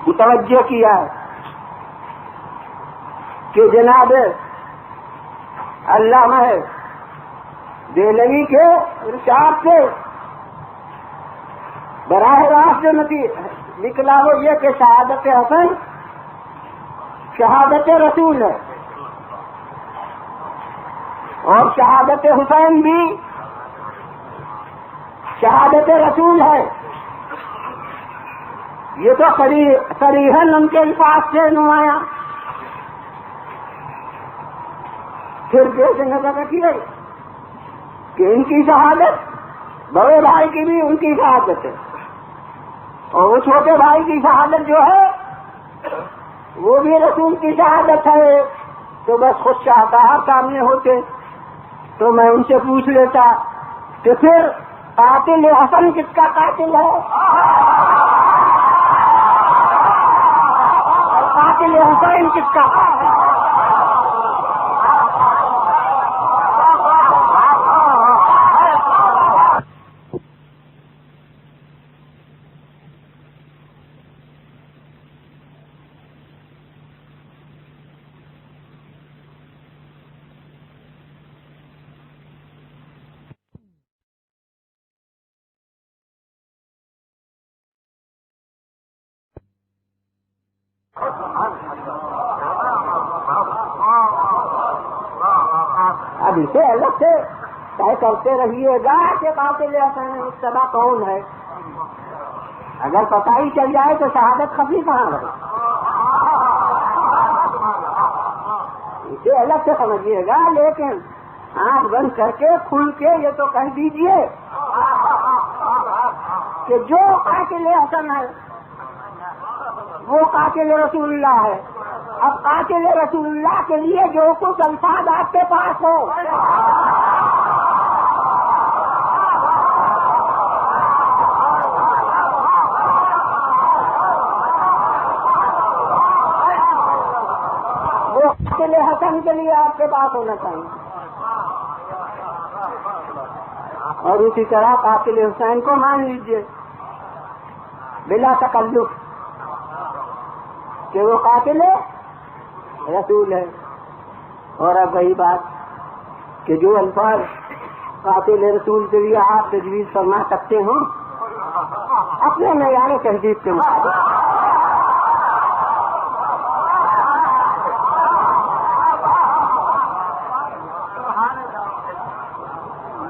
متوجہ کیا ہے کہ جناب علامہ دہلوی کے ارشاد سے براہ راست جو نکلا وہ یہ کہ شہادت حسن شہادت رسول ہے، اور شہادت حسین بھی شہادت رسول ہے۔ یہ تو صریحاً ان کے الفاظ سے نمایاں۔ پھر پیش نظر رکھیے کہ ان کی شہادت بڑے بھائی کی بھی ان کی شہادت ہے، اور وہ چھوٹے بھائی کی شہادت جو ہے وہ بھی رسول کی شہادت ہے۔ تو بس خود شاہکار سامنے ہوتے تو میں ان سے پوچھ لیتا کہ پھر قاتل حسن کس کا قاتل ہے؟ یہ حسین کس کا؟ اب اسے الگ سے طے کرتے رہیے گا کہ قاتل حسین مجتبیٰ کون ہے. اگر پتہ ہی چل جائے تو شہادت خفی کہاں رہے. اسے الگ سے سمجھیے گا، لیکن آنکھ بند کر کے کھل کے یہ تو کہہ دیجئے کہ جو قاتل حسن ہے وہ قاتل رسول اللہ ہے. اب قاتل رسول اللہ کے لیے جو کچھ الفاظ آپ کے پاس ہو وہ قاتل حسن کے لیے آپ کے پاس ہونا چاہیے. اور اسی طرح قاتل حسین کو مان لیجئے بلا تکلف کہ وہ قاتل رسول ہے. اور اب وہی بات کہ جو الفاظ قاتل رسول کے لیے آپ تجویز فرما سکتے ہوں اپنے معیار تہذیب کے مطابق.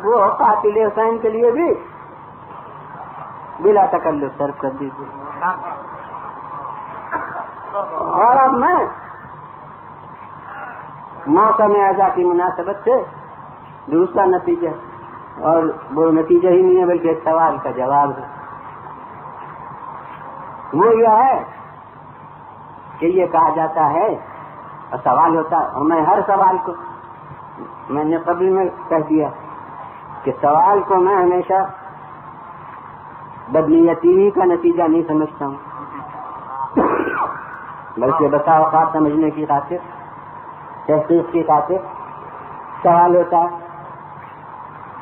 وہ قاتل حسین کے لیے بھی بلا تکلف صرف کر دیجیے. اور اب میں موسم اعزا کی مناسبت سے دوسرا نتیجہ، اور وہ نتیجہ ہی نہیں ہے بلکہ ایک سوال کا جواب ہے، وہ یہ ہے کہ یہ کہا جاتا ہے اور سوال ہوتا ہے، اور میں ہر سوال کو میں نے قبل میں کہہ دیا کہ سوال کو میں ہمیشہ بدنیتی کا نتیجہ نہیں سمجھتا ہوں، بلکہ بسا اوقات سمجھنے کی خاطر، تحقیق کی خاطر سوال ہوتا ہے.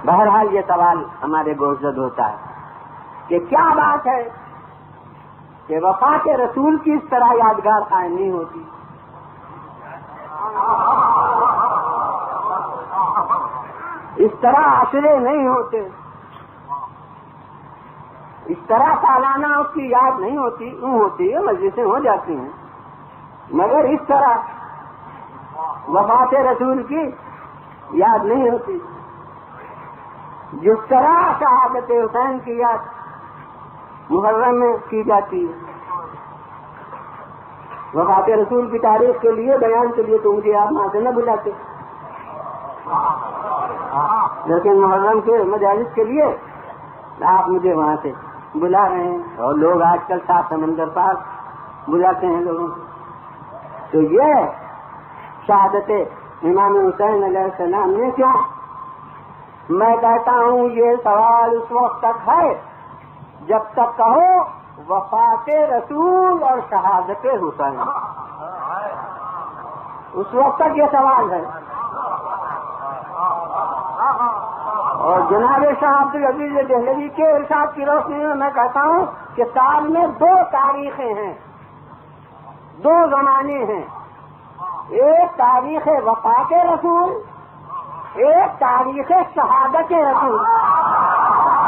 بہرحال یہ سوال ہمارے گوشزد ہوتا ہے کہ کیا بات ہے کہ وفات رسول کی اس طرح یادگار قائم نہیں ہوتی. اس طرح عشرے نہیں ہوتے، اس طرح سالانہ اس کی یاد نہیں ہوتی. ہوتی ہے، مجلسیں ہو جاتی ہیں، مگر اس طرح وفات رسول کی یاد نہیں ہوتی جس طرح شہادت حسین کی یاد محرم میں کی جاتی ہے. وفات رسول کی تاریخ کے لیے، بیان کے لیے تو مجھے آپ وہاں سے نہ بلاتے، لیکن محرم کے مجالس کے لیے آپ مجھے وہاں سے بلا رہے ہیں. اور لوگ آج کل 7 سمندر پار بلاتے ہیں لوگوں کو. تو یہ شہادت امام حسین علیہ السلام نے کیا؟ میں کہتا ہوں یہ سوال اس وقت تک ہے جب تک کہو وفات رسول اور شہادت حسین، اس وقت تک یہ سوال ہے. اور جناب شاہ عبد العزیز دہلوی کے ارشاد کی روشنی میں میں کہتا ہوں کہ سال میں 2 تاریخیں ہیں، 2 زمانے ہیں، ایک تاریخ وفات رسول، ایک تاریخ شہادت رسول.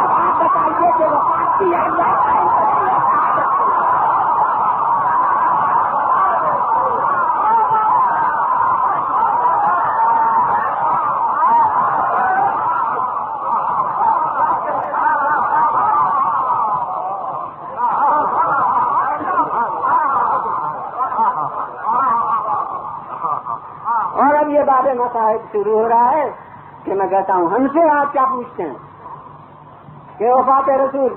آپ بتائیے کہ وفات کی بارے مسائل شروع ہو رہا ہے کہ میں کہتا ہوں ہم سے آپ کیا پوچھتے ہیں کہ وفات رسول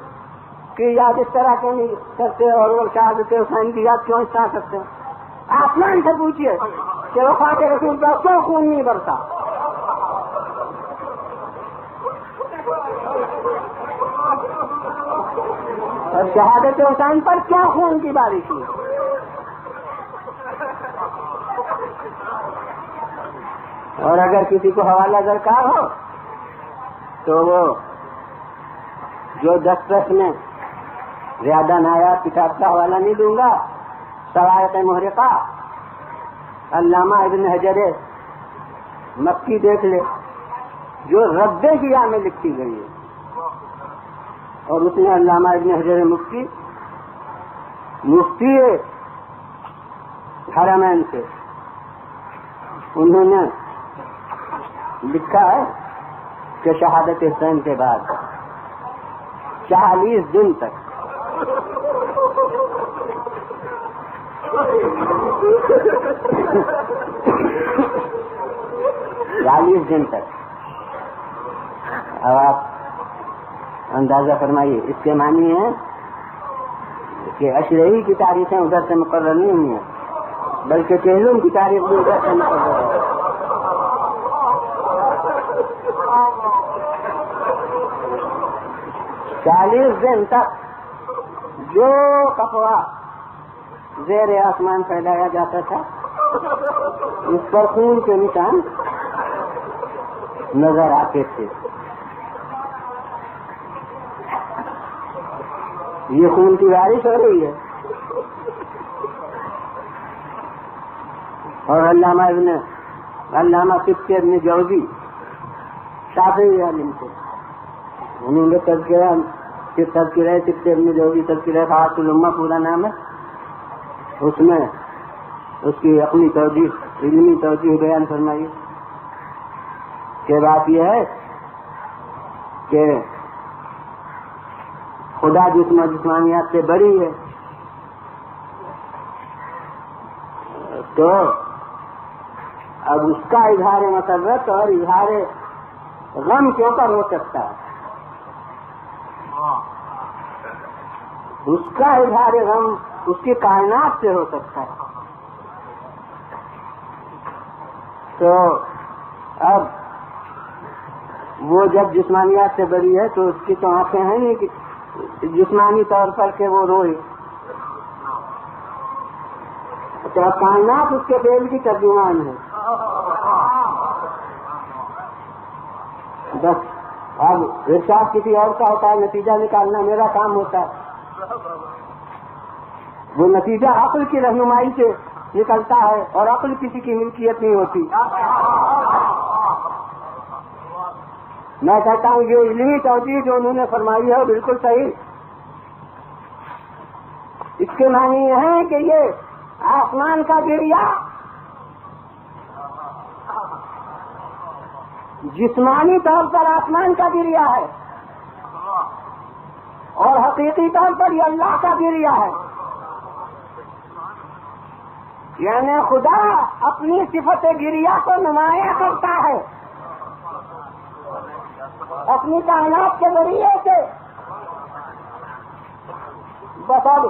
کی یاد اس طرح کیوں نہیں کرتے اور وہ شہادت حسین کی یاد کیوں اس طرح کرتے ہیں. آسمان سے پوچھیے کہ وفات رسول کا کیوں خون نہیں برتا. اور شہادت حسین پر کیا خون کی بارش ہوئی. اور اگر کسی کو حوالہ درکار ہو تو وہ جو 10 میں زیادہ نایاب کتاب کا حوالہ نہیں دوں گا، صواعق محرقہ علامہ ابن حجر مکی دیکھ لے، جو رد کیا میں لکھی گئی ہے، اور اس میں علامہ ابن حجر مفتی حرمین سے انہوں نے لکھا ہے کہ شہادت حسین کے بعد 40 دن تک اب آپ اندازہ فرمائیے، اس کے معنی ہے کہ اشرعی کی تاریخیں ادھر سے مقرر نہیں ہوئی ہیں، بلکہ چہلم کی تاریخ بھی ادھر سے مقرر ہے۔ 40 دن تک جو کپڑا زیر آسمان پھیلایا جاتا تھا اس پر خون کے نشان نظر آتے تھے۔ یہ خون کی بارش ہو رہی ہے، اور علامہ سبکی ابن جوزی شافعی عالم تھے، انہوں نے تذکرہ سبکی ابن جوزی تذکرہ خاص الامہ پورا نام ہے، اس میں اس کی اپنی توجیہ علمی توجیہ بیان فرمائی کہ بات یہ ہے کہ خدا جسم و جسمانیات سے بڑی ہے، تو اب اس کا اظہار مسرت اور اظہار غم کیوں کر ہو سکتا ہے؟ اس کا اظہار غم اس کی کائنات سے ہو سکتا ہے۔ تو اب وہ جب جسمانیات سے بری ہے تو اس کی تو آنکھیں ہیں نہیں کہ جسمانی طور پر کہ وہ روئے، تو کائنات اس کے فعل کی ترجمان ہے۔ بس اب ارشاد کسی اور کا ہوتا ہے، نتیجہ نکالنا میرا کام ہوتا ہے، وہ نتیجہ عقل کی رہنمائی سے نکلتا ہے، اور عقل کسی کی ملکیت نہیں ہوتی۔ میں کہتا ہوں یہ علمی توجیہ جو انہوں نے فرمائی ہے بالکل صحیح۔ اس کے معنی یہ ہے کہ یہ آسمان کا گریا جسمانی طور پر آسمان کا گریا ہے، اور حقیقی طور پر یہ اللہ کا گریا ہے۔ یعنی خدا اپنی صفت گریا کو نمایاں کرتا ہے اپنی کائنات کے ذریعے سے۔ بس اب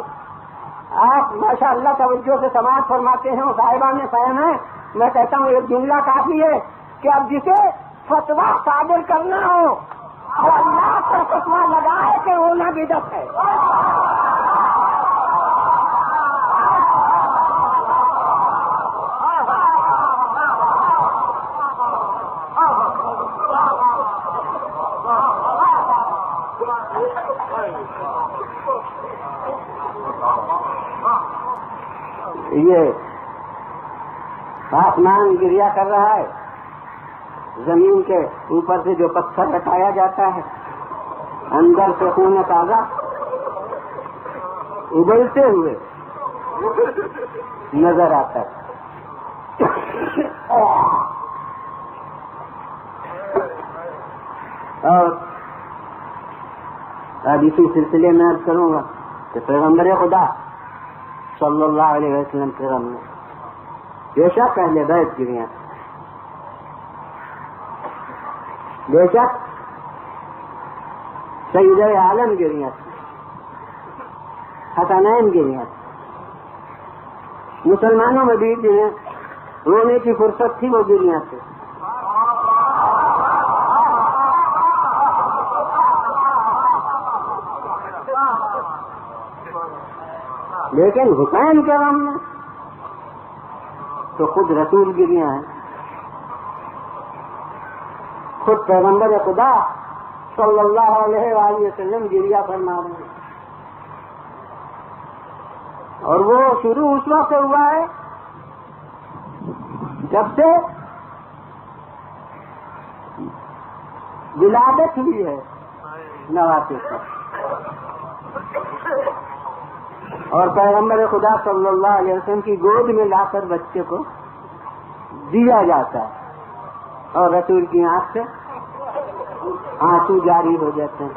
آپ ماشاء اللہ توجہ سے سماعت فرماتے ہیں، صاحبان فہم ہے، میں کہتا ہوں ایک جملہ کافی ہے کہ اب جسے فتویٰ صادر کرنا ہو اور اللہ پر فتویٰ لگائے کہ ہونا بدعت ہے۔ یہ آسمان گریا کر رہا ہے، زمین کے اوپر سے جو پتھر ہٹایا جاتا ہے، اندر سے خون تازہ ابلتے ہوئے نظر آتا ہے۔ اور اب اسی سلسلے میں عرض کروں گا کہ پیغمبر خدا صلی اللہ علیہ وسلم کے غم میں بے شک اہل بیت گریاں، بے شک سید عالم گریاں، حسنین گریاں، مسلمانوں میں بھی جنہیں رونے کی فرصت تھی وہ گریاں تھے۔ لیکن حسین کے غم میں تو خود رسول گریاں ہیں، خود پیغمبر خدا صلی اللہ علیہ وآلہ وسلم گریا فرما رہے ہیں. اور وہ شروع اس وقت سے ہوا ہے جب سے ولادت ہوئی ہے نواسے پر. اور پیغمبر خدا صلی اللہ علیہ وسلم کی گود میں لا کر بچے کو دیا جاتا ہے اور رسول کی آنکھ سے آنسو جاری ہو جاتے ہیں.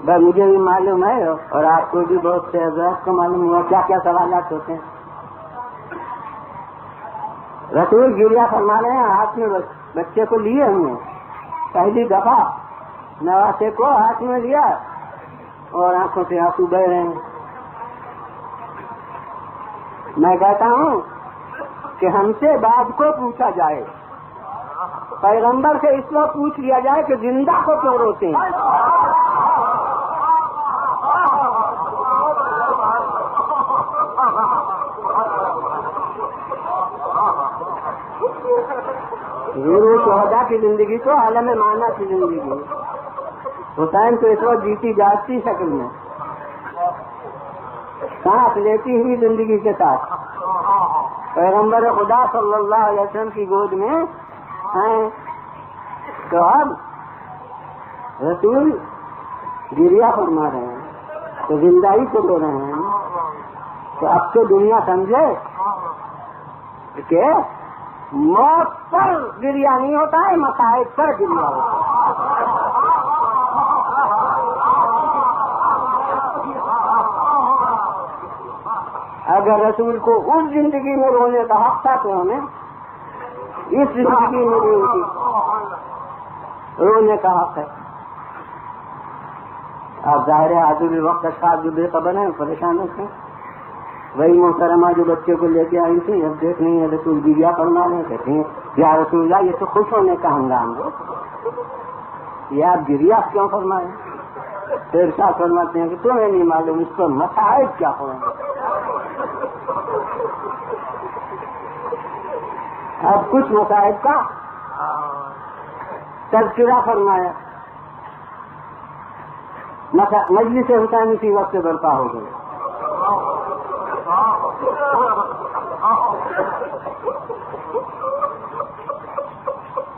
بس مجھے بھی معلوم ہے اور آپ کو بھی بہت سے حضرات کو معلوم ہوا کیا کیا سوالات ہوتے ہیں. رسول گریا فرما رہے ہیں، ہاتھ میں بچے کو لیے ہم نے پہلی دفعہ نواسے کو ہاتھ میں لیا اور آنکھوں سے آنسو بہ رہے ہیں. میں کہتا ہوں کہ ہم سے بات کو پوچھا جائے، پیغمبر سے اس وقت پوچھ لیا جائے کہ زندہ کو کیوں روتے ہیں. غیر شہدا کی زندگی تو عالم معنی کی زندگی ہے. حسین تو اس وقت جیتی جاتی شکل میں سانس لیتی ہوئی زندگی کے ساتھ پیغمبر خدا صلی اللہ علیہ وسلم کی گود میں ہیں. تو اب رسول گریا فرما رہے ہیں تو زندگی کو دے رہے ہیں. تو اب تو دنیا سمجھے کہ موت پر گریا نہیں ہوتا ہے، مصائب پر گریا ہوتا ہے. اگر رسول کو اس زندگی میں رونے کا حق تھا تو ہمیں اس زندگی میں بھی ان کی رونے کا حق ہے. آپ ظاہر ہے حاضر وقت اشخاص جو بے خبر ہیں پریشان ہوتے ہیں. وہی محترمہ جو بچے کو لے کے آئی تھی اب دیکھ نہیں ہے رسول گریا فرما رہے ہیں، کہتے ہیں یا رسول اللہ یہ تو خوش ہونے کا ہنگام ہے، یہ آپ گریا کیوں فرمائیں؟ پھر ساتھ فرماتے ہیں کہ تمہیں نہیں معلوم اس پر مصائب کیا ہوں. اب کچھ مصائب کا تذکرہ فرمایا. مجلس حسین اسی وقت سے برپا ہو گئی.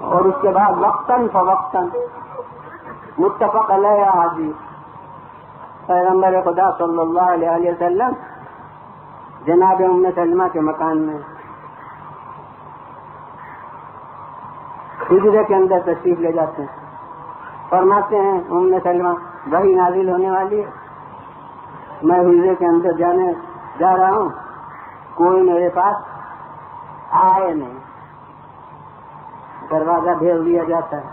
اور اس کے بعد وقتاً فوقتاً متفق علیہ حدیث پیغمبر خدا صلی اللہ علیہ وسلم جناب ام سلمہ کے مکان میں حجرے کے اندر تشریف لے جاتے ہیں. فرماتے ہیں ام سلمہ وحی نازل ہونے والی ہے، میں حجرے کے اندر جانے جا رہا ہوں، کوئی میرے پاس آئے نہیں. دروازہ بھیج دیا جاتا ہے.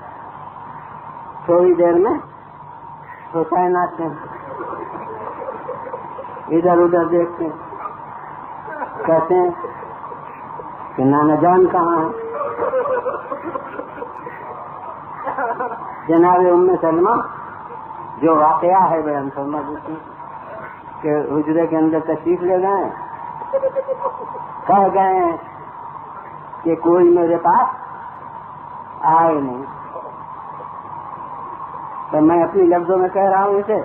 تھوڑی دیر میں حسین آتے ہیں، ادھر ادھر دیکھتے ہیں، کہتے ہیں کہ نانا جان کہاں ہے. جناب ام سلمہ جو واقعہ ہے بیان فرما دیتی کہ حجرے کے اندر تشریف لے گئے، کہہ گئے ہیں کہ کوئی میرے پاس آئے نہیں. تو میں اپنی لفظوں میں کہہ رہا ہوں اسے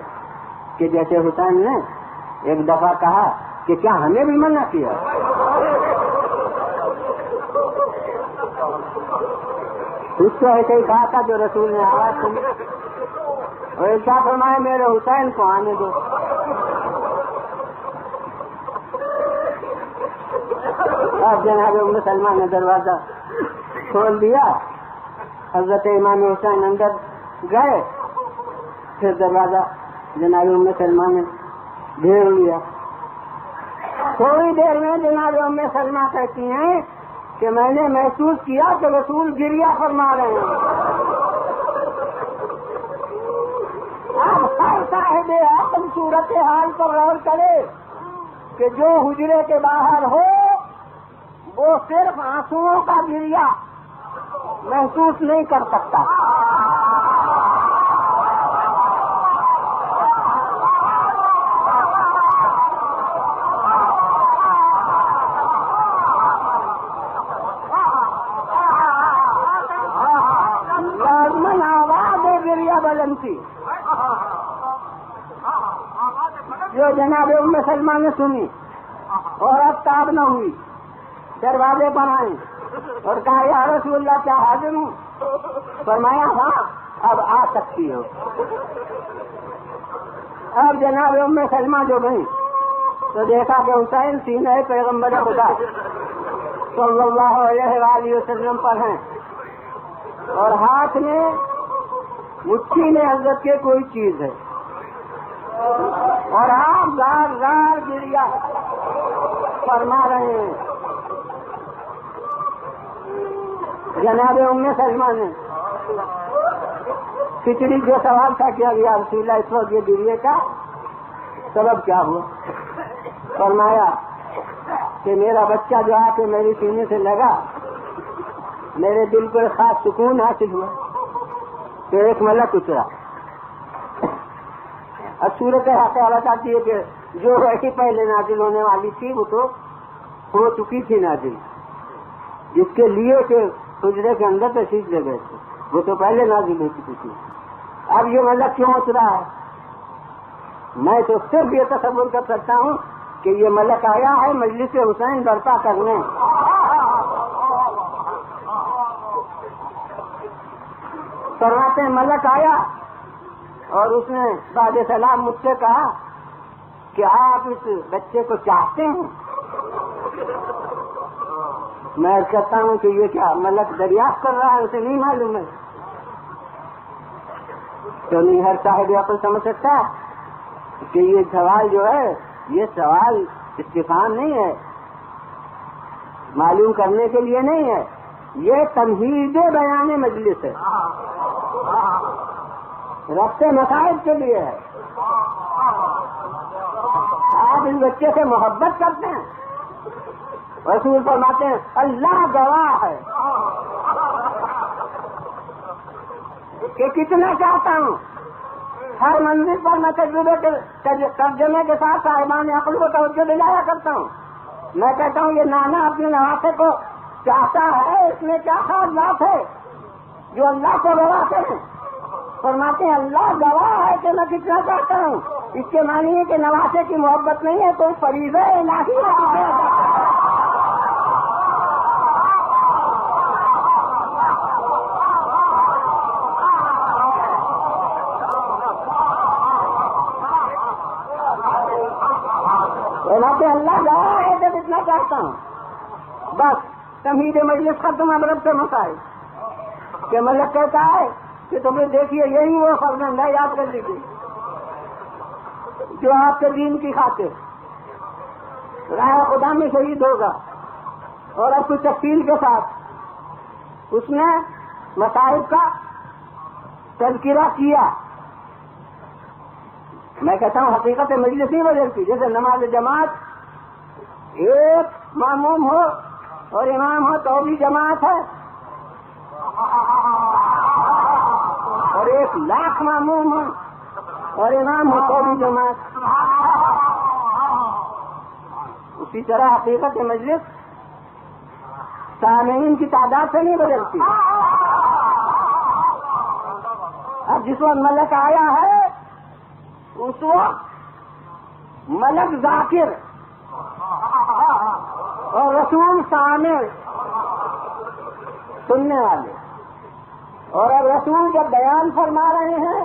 کہ جیسے حسین نے ایک دفعہ کہا کہ کیا ہمیں بھی منع کیا. اس کو ایسے ہی کہا تھا جو رسول نے آواز سنی اور ایسا فرمایا میرے حسین کو آنے دو. اب جناب ام سلمہ نے دروازہ کھول دیا، حضرت امام حسین اندر گئے، پھر دروازہ جناب ام سلمہ نے گھیر لیا. تھوڑی دیر میں جناب ام سلمہ کہتی ہیں کہ میں نے محسوس کیا کہ رسول گریا فرما رہے ہیں. اب ہر صاحب عقل صورت حال پر غور کرے کہ جو حجرے کے باہر ہو وہ صرف آنسوؤں کا گریا محسوس نہیں کر سکتا. بنتی جو جناب ام سلمہ نے سنی اور اب تاب نہ ہوئی، دروازے پر آئیں اور کہا یا رسول اللہ کیا حاضر ہوں؟ فرمایا ہاں اب آ سکتی ہو۔ اب جناب ام سلمہ جو گئی تو دیکھا کہ حسین سینہ پیغمبر خدا صلی اللہ علیہ وآلہ وسلم پر ہیں اور ہاتھ میں مٹھی میں حضرت کے کوئی چیز ہے اور آپ زار زار گریا فرما رہے ہیں۔ جناب ام سلمہ نے کھچڑی جو سوال تھا کیا گیا رسول اللہ اس وقت یہ گریے کا سبب کیا ہوا؟ فرمایا کہ میرا بچہ جو آ کے میری سینے سے لگا میرے دل کو ایک خاص سکون حاصل ہوا کہ ایک ملک اترا۔ اب صورت حقیقت آتی ہے کہ جو ایسی پہلے نازل ہونے والی تھی وہ تو ہو چکی تھی نازل، جس کے لیے کہ حجرے کے اندر تشریف لے گئے تھے وہ تو پہلے نازل ہو چکی تھی۔ اب یہ ملک کیوں اترا ہے؟ میں تو صرف یہ تصور کر سکتا ہوں کہ یہ ملک آیا ہے مجلس حسین برپا کرنے۔ فرماتے ہیں ملک آیا اور اس نے بعد سلام مجھ سے کہا کہ آپ اس بچے کو چاہتے ہیں؟ میں کہتا ہوں کہ یہ کیا ملک دریافت کر رہا ہے، اسے نہیں معلوم ہے؟ تو نہیں ہر صاحب عقل سمجھ سکتا کہ یہ سوال جو ہے یہ سوال استفہام نہیں ہے، معلوم کرنے کے لیے نہیں ہے، یہ تمہید بیان مجلس ہے، ربط مسائل کے لیے ہے۔ آپ اس بچے سے محبت کرتے ہیں، رسول فرماتے ہیں اللہ گواہ ہے کہ کتنا چاہتا ہوں۔ ہر منزل پر میں ترجمے کے ساتھ صاحبان عقل کو توجہ دلایا کرتا ہوں۔ میں کہتا ہوں یہ نانا اپنے نواسے کو چاہتا ہے، اس میں کیا خاص بات ہے جو اللہ کو گواتے ہیں؟ فرماتے ہیں اللہ گواہ ہے کہ میں کتنا چاہتا ہوں۔ اس کے معنی ہے کہ نواسے کی محبت نہیں ہے، کوئی فریضہ الہی ہے۔ اللہ گواہ ہے جب اتنا چاہتا ہوں۔ بس تمہید مجلس ختم، اب رب سے مسائل کہ ملک کہتا ہے کہ تمہیں دیکھیے یہی وہ فرزند ہے، یاد کر لیجیے، جو آپ کے دین کی خاطر راہ خدا میں شہید ہوگا۔ اور اب کچھ تفصیل کے ساتھ اس نے مصائب کا تذکرہ کیا۔ میں کہتا ہوں حقیقت مجلس نہیں بدلتی، جیسے نماز جماعت ایک معموم ہو اور امام ہو تو بھی جماعت ہے، اور 1,00,000 معموم ہو اور امام ہو تو بھی جماعت۔ اسی طرح حقیقت مجلس سامعین کی تعداد سے نہیں بدلتی۔ اب جس وقت ملک آیا ہے اس وقت ملک ذاکر اور رسول سامع سننے والے، اور اب رسول جب بیان فرما رہے ہیں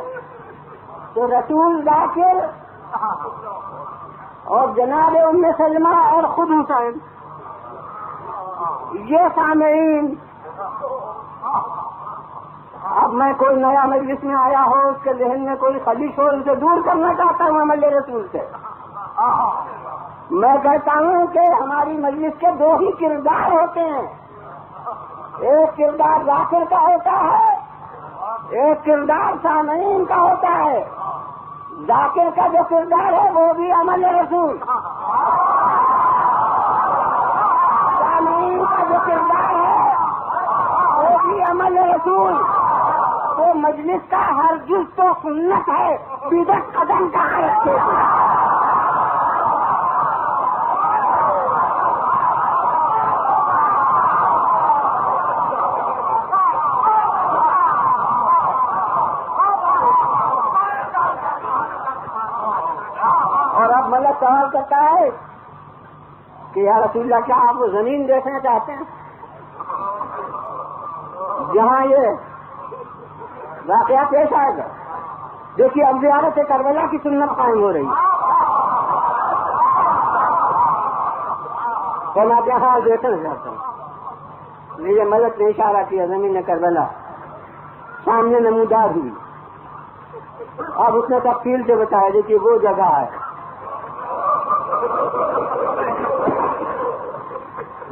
تو رسول ذاکر اور جناب ام سلمہ اور خود حسین یہ سامعین۔ اب میں کوئی نیا مجلس میں آیا ہو، اس کے ذہن میں کوئی خلیش ہو، اسے دور کرنا چاہتا ہوں عمل رسول سے۔ میں کہتا ہوں کہ ہماری مجلس کے 2 ہی کردار ہوتے ہیں، ایک کردار ذاکر کا ہوتا ہے، ایک کردار سامعین کا ہوتا ہے۔ ذاکر کا جو کردار ہے وہ بھی عمل رسول، سامعین کا جو کردار ہے وہ بھی عمل رسول۔ وہ مجلس کا ہر جز تو سنت ہے، بدعت قدم کہاں رکھے؟ اور اب ملک سوال کرتا ہے کہ یا رسول اللہ کیا آپ وہ زمین دیکھنا چاہتے ہیں جہاں یہ واقعہ پیش آئے گا؟ دیکھیے اب زیارت کربلا کی سنت قائم ہو رہی ہے. جہاں دیکھنا چاہتا ہوں یہ ملک نے اشارہ کیا زمین کربلا سامنے نمودار ہوئی. اب اس نے تفصیل سے بتایا دیکھیے وہ جگہ ہے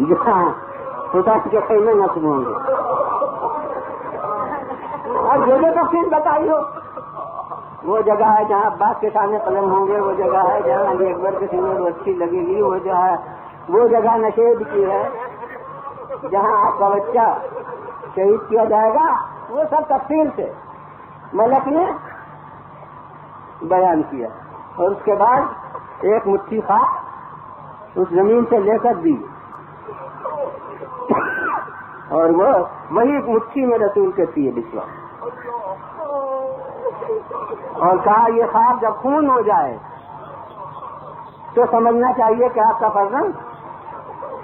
جہاں خدا کے خیمے نصب ہوں گے. اب جو تفصیل بتائی ہو وہ جگہ ہے جہاں عباس کے سامنے قلم ہوں گے، وہ جگہ ہے جہاں علی اکبر کے سینے میں اچھی لگے گی، وہ جگہ نشید کی ہے جہاں آپ کا بچہ شہید کیا جائے گا. وہ سب تفصیل سے ملک نے بیان کیا اور اس کے بعد ایک مٹھی خاک اس زمین سے لے کر دی اور وہ وہی مٹھی میں رسول کے پیے بچھوا اور کہا یہ خاک جب خون ہو جائے تو سمجھنا چاہیے کہ آپ کا فرزند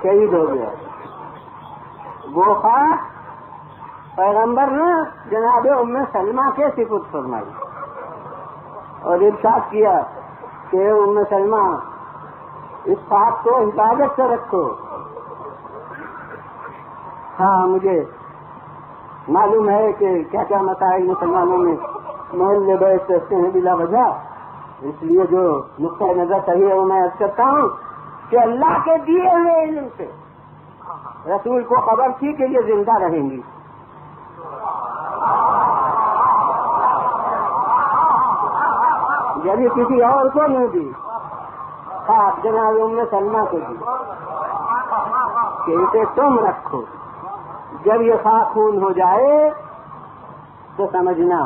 شہید ہو گیا. وہ خاک پیغمبر نے جناب ام سلمہ کے سپرد فرمائی اور ارشاد کیا کہ ام سلمہ اس خاک کو حفاظت سے رکھو. ہاں مجھے معلوم ہے کہ کیا کیا مسائل مسلمانوں میں محلے بیٹھ رہتے ہیں بلا وجہ، اس لیے جو نقطۂ نظر صحیح ہے وہ میں عرض کرتا ہوں کہ اللہ کے دیے ہوئے علم سے رسول کو خبر تھی کہ یہ زندہ رہیں گی. یعنی کسی اور کو نہیں دی، خاص جناب ام سلمہ کو دی کہ اسے تم رکھو. جب یہ خاک خون ہو جائے تو سمجھنا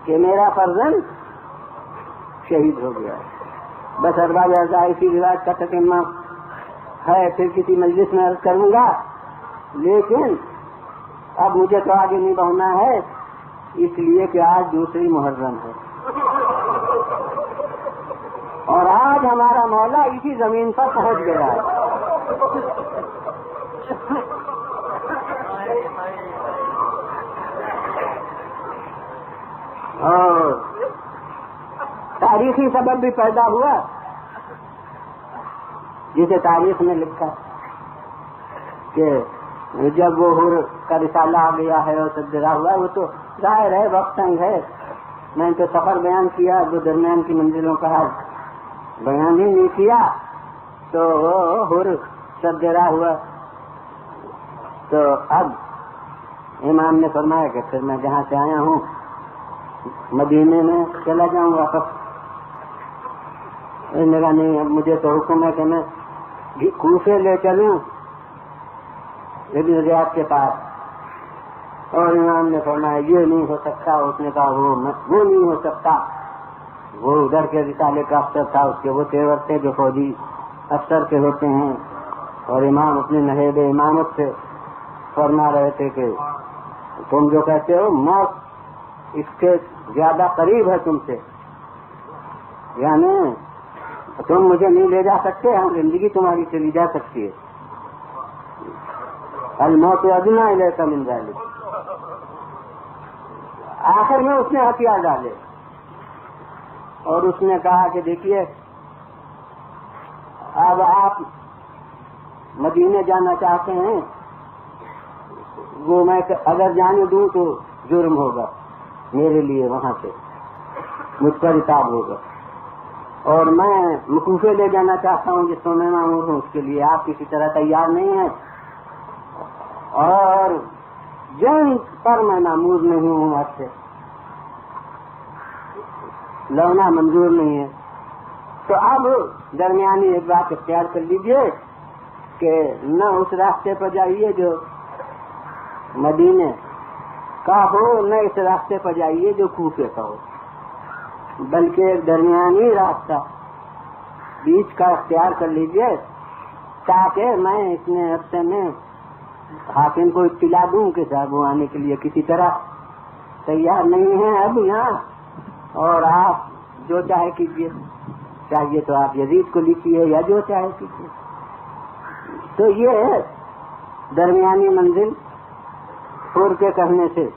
کہ میرا فرزند شہید ہو گیا. بس ارباب اسی رواج کا تتمہ ہے، پھر کسی مجلس میں عرض کروں گا، لیکن اب مجھے تو آگے نہیں بڑھنا ہے اس لیے کہ آج دوسری محرم ہے اور آج ہمارا مولا اسی زمین پر پہنچ گیا ہے. اور تاریخی سبب بھی پیدا ہوا جسے تاریخ میں لکھا کہ جب وہ حور کا رسالہ آ گیا ہے اور تجربہ ہوا، وہ تو ظاہر ہے وقت تنگ ہے، میں نے تو سفر بیان کیا، جو درمیان کی منزلوں کا بیان ہی نہیں کیا، تو وہ حور تجربہ ہوا. تو اب امام نے فرمایا کہ پھر میں جہاں سے آیا ہوں مدینے میں چلا جاؤں گا. میرا نہیں، اب مجھے تو حکم ہے کہ میں کوفے لے چلوں ابن زیاد کے پاس. اور امام نے فرمایا یہ نہیں ہو سکتا. اس نے کہا وہ نہیں ہو سکتا. وہ ادھر کے رسالے کا افسر تھا، اس کے وہ تیور تھے جو فوجی افسر کے ہوتے ہیں، اور امام اپنے نہیب امامت سے فرما رہے تھے کہ تم جو کہتے ہو موت اس کے زیادہ قریب ہے تم سے، یعنی تم مجھے نہیں لے جا سکتے، ہم زندگی تمہاری چلی جا سکتی ہے. الموت ادنیٰ الیک من ذلک. آخر میں اس نے ہتھیار ڈالے اور اس نے کہا کہ دیکھیے اب آپ مدینے جانا چاہتے ہیں، وہ میں اگر جانے دوں تو جرم ہوگا میرے لیے، وہاں سے مجھ پر حساب ہوگا، اور میں مکوفے لے جانا چاہتا ہوں جس کو میں معمور ہوں، اس کے لیے آپ کسی طرح تیار نہیں ہیں، اور جنگ پر میں معمور نہیں ہوں، آپ سے لڑنا منظور نہیں ہے. تو اب درمیانی ایک بات اختیار کر لیجئے کہ نہ اس راستے پر جائیے جو مدینے کا ہو، نہ اس راستے پر جائیے جو کوفے کا ہو، بلکہ ایک درمیانی راستہ بیچ کا اختیار کر لیجئے تاکہ میں اتنے عرصے میں حاکم کو اطلاع دوں کہ صاحب وہ آنے کے لیے کسی طرح تیار نہیں ہیں اب یہاں، اور آپ جو چاہے کیجیے. چاہیے تو آپ یزید کو لکھیے یا جو چاہے کیجیے. تو یہ درمیانی منزل چھوڑ کے کرنے سے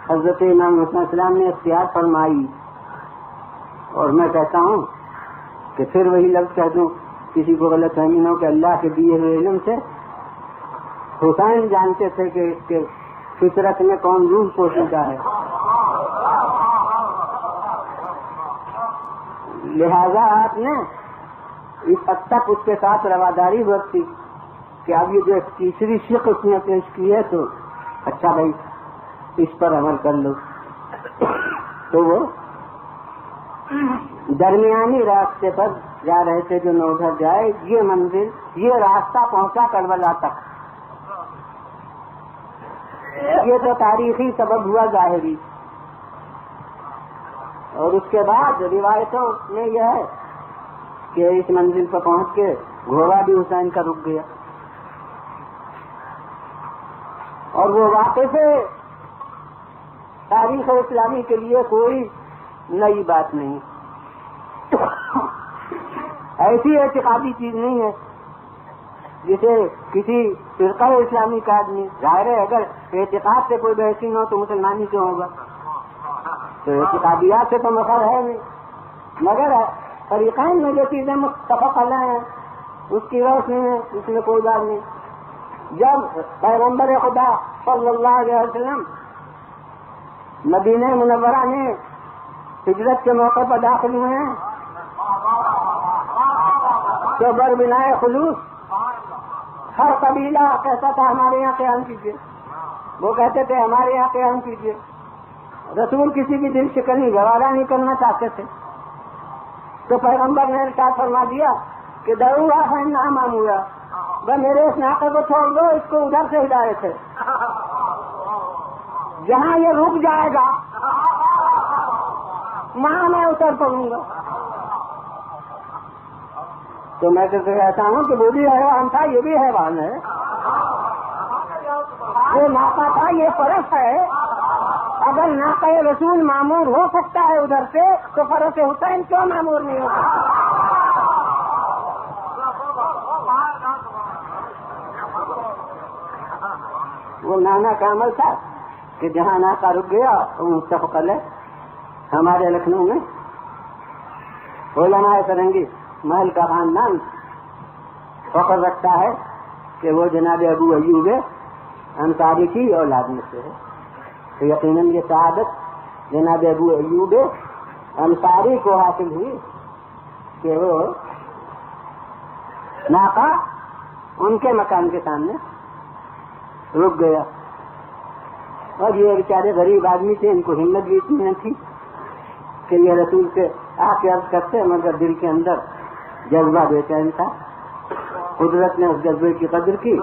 حضرت امام حسین السلام نے اختیار فرمائی. اور میں کہتا ہوں کہ پھر وہی لفظ کہہ دوں کسی کو غلط فہمی نہ ہو کہ اللہ کے دیے ہوئے علم سے حسین جانتے تھے کہ اس کے فطرت میں کون روح پوشیدہ ہے. لہذا آپ نے اس حد تک اس کے ساتھ رواداری برتی کہ اب یہ جو تیسری شق اس نے پیش کی ہے تو اچھا بھائی اس پر عمل کر لو. تو وہ درمیانی راستے پر جا رہے تھے جو نہ ادھر جائے. یہ منزل یہ راستہ پہنچا کربلا تک. یہ تو تاریخی سبب ہوا ظاہری. اور اس کے بعد روایتوں میں یہ ہے کہ اس منزل پر پہنچ کے گھوڑا بھی حسین کا رک گیا. اور وہ واقع سے تاریخ اسلامی کے لیے کوئی نئی بات نہیں. ایسی اعتقادی چیز نہیں ہے جسے کسی فرقہ اسلامی کا آدمی. ظاہر ہے اگر اعتقاد سے کوئی بحثی نہ ہو تو مسلمانی کیوں ہوگا؟ تو اعتقادیات سے تو مخر ہے نہیں. مگر طریقین میں جو چیزیں متفق علیہ ہیں اس کی روشنی ہے, اس میں کوئی بات نہیں. جب پیغمبر خدا صلی اللہ علیہ وسلم مدینہ منورہ میں ہجرت کے موقع پر داخل ہوئے ہیں تو بربنائے خلوص ہر قبیلہ کہتا تھا ہمارے یہاں قیام کیجیے. وہ کہتے تھے ہمارے یہاں قیام کیجیے. رسول کسی کی دل شکنی گوارا نہیں کرنا چاہتے تھے. تو پیغمبر نے ارشاد فرما دیا کہ دعوا فإنها مأمورا, وہ میرے اس ناقے کو چھوڑ دو, اس کو ادھر سے ہدایت ہے. جہاں یہ رک جائے گا وہاں میں اتر پڑوں گا. تو میں تو کہتا ہوں کہ وہ بھی حیوان تھا, یہ بھی حیوان ہے. وہ ناقہ تھا, یہ فرش ہے. اگر ناقہ رسول معمور ہو سکتا ہے ادھر سے تو فرش حسین کیوں معمور نہیں ہوتا؟ وہ نانا کا عمل تھا کہ جہاں ناقہ رک گیا وہ متفق ہے. ہمارے لکھنؤ میں علماء فرنگی محل کا خاندان فخر رکھتا ہے کہ وہ جناب ابو ایوب انصاری کی اولاد میں سے ہے. تو یقیناً یہ سعادت جناب ابو ایوب انصاری کو حاصل ہوئی کہ وہ ناقہ ان کے مکان کے سامنے رک گیا. اور یہ بیچارے غریب آدمی تھے, ان کو ہمت بھی اتنی نہ تھی کہ یہ رسول سے آ کے عرض کرتے, مگر دل کے اندر جذبہ بے چین تھا. قدرت نے اس جذبے کی قدر کی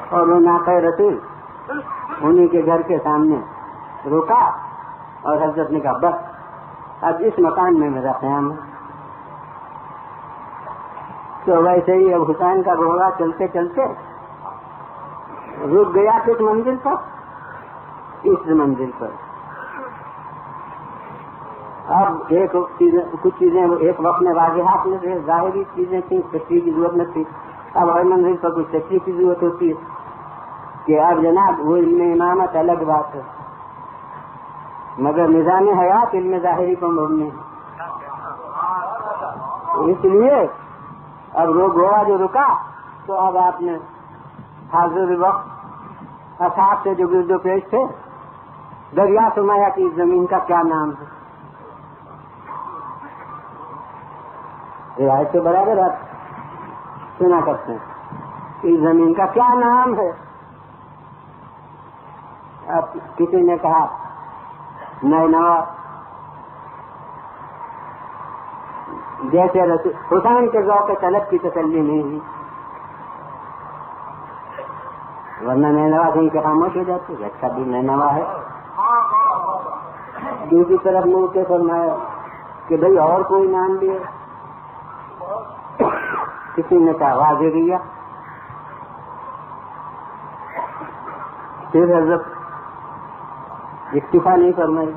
اور وہ ناقہ رسول انہیں کے گھر کے سامنے رکا اور حضرت نے کہا بس اب اس مکان میں میرا قیام ہے. تو ویسے ہی اب حسین کا گھوڑا چلتے چلتے رک گیا کس منزل پر؟ اس منزل پر. اب کچھ چیزیں ایک وقت میں واضحات میں سے ظاہری چیزیں تھیں, تشریح کی ضرورت نہ تھی. اب ہر منزل پر کچھ تشریح کی ضرورت ہوتی ہے کہ اب جناب وہ علم امامت الگ بات ہے, مگر نظام حیات علم ظاہری کو مبنی ہے. اس لیے اب وہ گھوڑا جو رکا تو اب آپ نے حاضر وقت اصحاب سے جو گرد و پیش تھے, دریا سمایا کی زمین کا کیا نام ہے؟ روایت سے برابر آپ سنا کرتے ہیں اس زمین کا کیا نام ہے. اب کسی نے کہا نینوا. جیسے حسین کے ذوق طلب کی تسلی نہیں ہوئی, ورنہ نینوا کہیں کے خاموش ہو جاتے. اچھا بھی نینوا ہے. دوسری طرف منہ کے فرمایا کہ بھئی اور کوئی نام بھی ہے. کسی نے کہا واضح. پھر حضرت اکتفا نہیں فرمائی,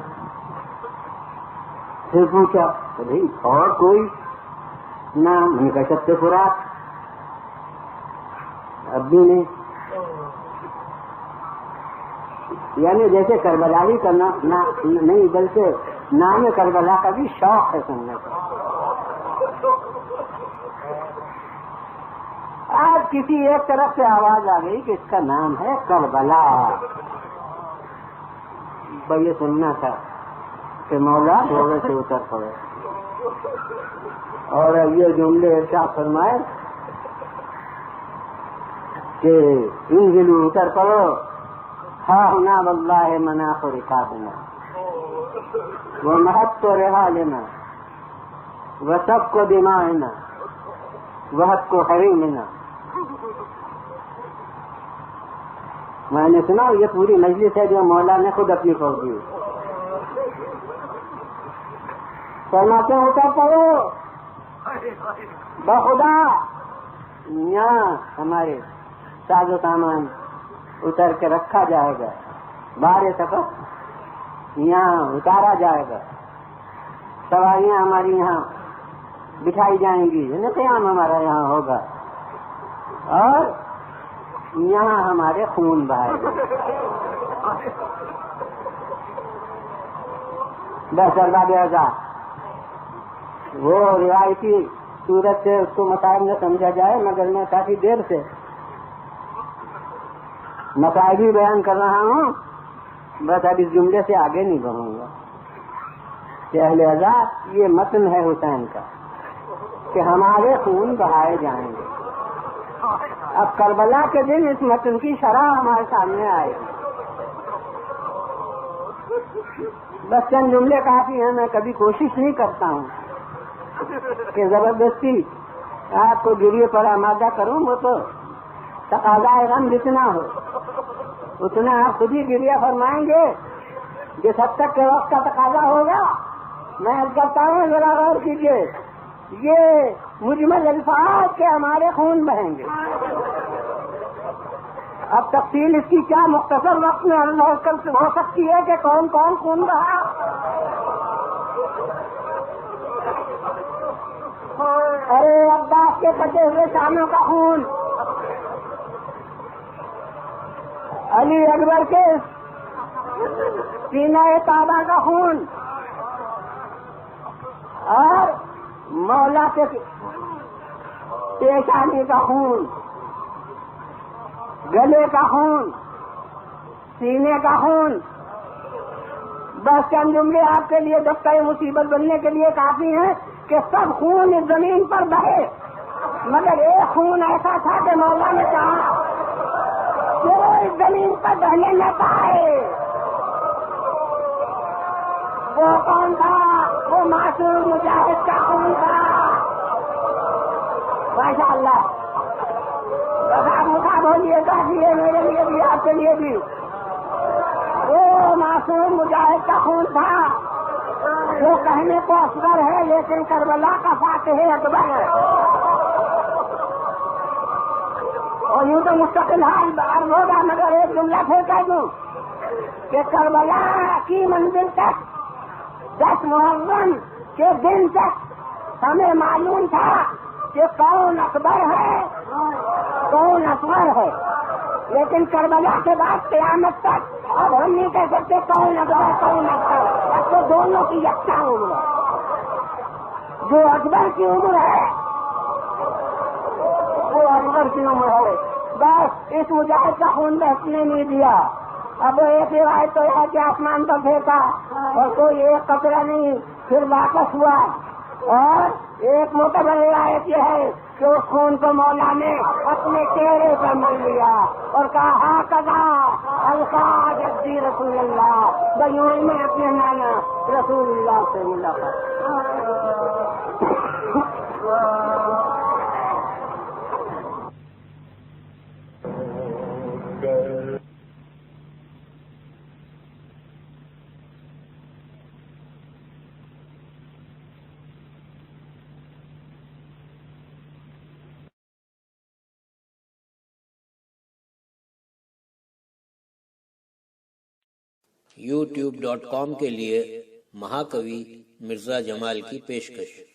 پھر پوچھا کہ بھائی اور کوئی نام؟ ان کا شب فرات اب بھی نہیں. یعنی جیسے کربلائی کا نہیں بلکہ نام کربلا کا بھی شوق ہے سننے کا. آج کسی ایک طرف سے آواز آ گئی کہ اس کا نام ہے کربلا. بھائی یہ سننا تھا کہ مولا گھوڑے سے اتر پڑے اور یہ جملے ارشاد فرمائے کہ انزلوا اتر پڑو ہاں ہونا واللہ مناخ رکابنا ومحط رحالنا وسب کو دماغنا وحد کو حریمنا. میں نے سنا یہ پوری مجلس ہے جو مولا نے خود اپنی پڑھ دی. فرماتے ہیں اتر پڑو بخدا یہاں ہمارے ساز و سامان اتر کے رکھا جائے گا. بار سفر یہاں اتارا جائے گا. سواریاں ہماری یہاں بٹھائی جائیں گی. قیام ہمارا یہاں ہوگا اور یہاں ہمارے خون بہائے گا. بس ارباب اعزاز وہ روایتی صورت سے اس کو مسائل نہ سمجھا جائے مگر میں کافی دیر سے مسائل بھی بیان کر رہا ہوں. بس اب اس جملے سے آگے نہیں بڑھوں گا کہ اہل حضرات یہ متن ہے حسین کا کہ ہمارے خون بہائے جائیں گے. اب کربلا کے دن اس متن کی شرح ہمارے سامنے آئے گی. بس چند جملے کافی ہیں. میں کبھی کوشش نہیں کرتا ہوں کہ زبردستی آپ کو گریے پر آمادہ کروں. وہ تو تقاضا غم جتنا ہو اتنا آپ خود ہی گریہ فرمائیں گے. جس حد تک کے وقت کا تقاضا ہوگا میں کرتا ہوں ذرا غور کیجیے. یہ مجمل الفاظ کے ہمارے خون بہیں گے. اب تفصیل اس کی کیا مختصر وقت میں ہو سکتی ہے کہ کون کون خون بہا. ارے عباس کے کٹے ہوئے شانوں کا خون, علی اکبر کے سینہ تابہ کا خون, اور مولا کے پیشانی کا خون, گلے کا خون, سینے کا خون. بس چند جملے آپ کے لیے دفتر مصیبت بننے کے لیے کافی ہیں کہ سب خون اس زمین پر بہے, مگر ایک خون ایسا تھا کہ مولا نے کہا کہ وہ اس زمین پر بہنے نہ پائے. وہ کون تھا؟ وہ معصوم مجاہد کا خون تھا. ماشاء اللہ. بس آپ مخاطب ہوئیے کافی ہے میرے لیے بھی آپ کے لیے بھی. وہ معصوم مجاہد کا خون تھا جو کہنے کو اصغر ہے لیکن کربلا کا فاتح اکبر ہے. اور یوں تو مستقل حال عرض ہوگا مگر ایک جملہ پھر کہہ دوں کہ کربلا کی منزل تک 10 محرم کے دن تک ہمیں معلوم تھا کہ کون اکبر ہے کون اصغر ہے, لیکن کربلا کے بعد قیامت تک اب ہم نہیں کہہ سکتے کون اکبر کون اصغر. اب تو دونوں کی یکساں عمر ہے. جو اکبر کی عمر ہے وہ اکبر کی عمر ہے. بس اس مجاہد کا خون بہنے نہیں دیا. اب ایک روایت تو ہے کہ آسمان پر پھینکا اور کوئی ایک قطرہ نہیں, پھر واپس ہوا. اور ایک معتبر روایت یہ ہے کہ اس خون کو مولا نے اپنے چہرے پر مل لیا اور کہا ہاں کدا القا جدی رسول اللہ. بھائیوں میں اپنے نانا رسول اللہ سے ملاقات. youtube.com کے لیے مہاکوی مرزا جمال کی پیشکش۔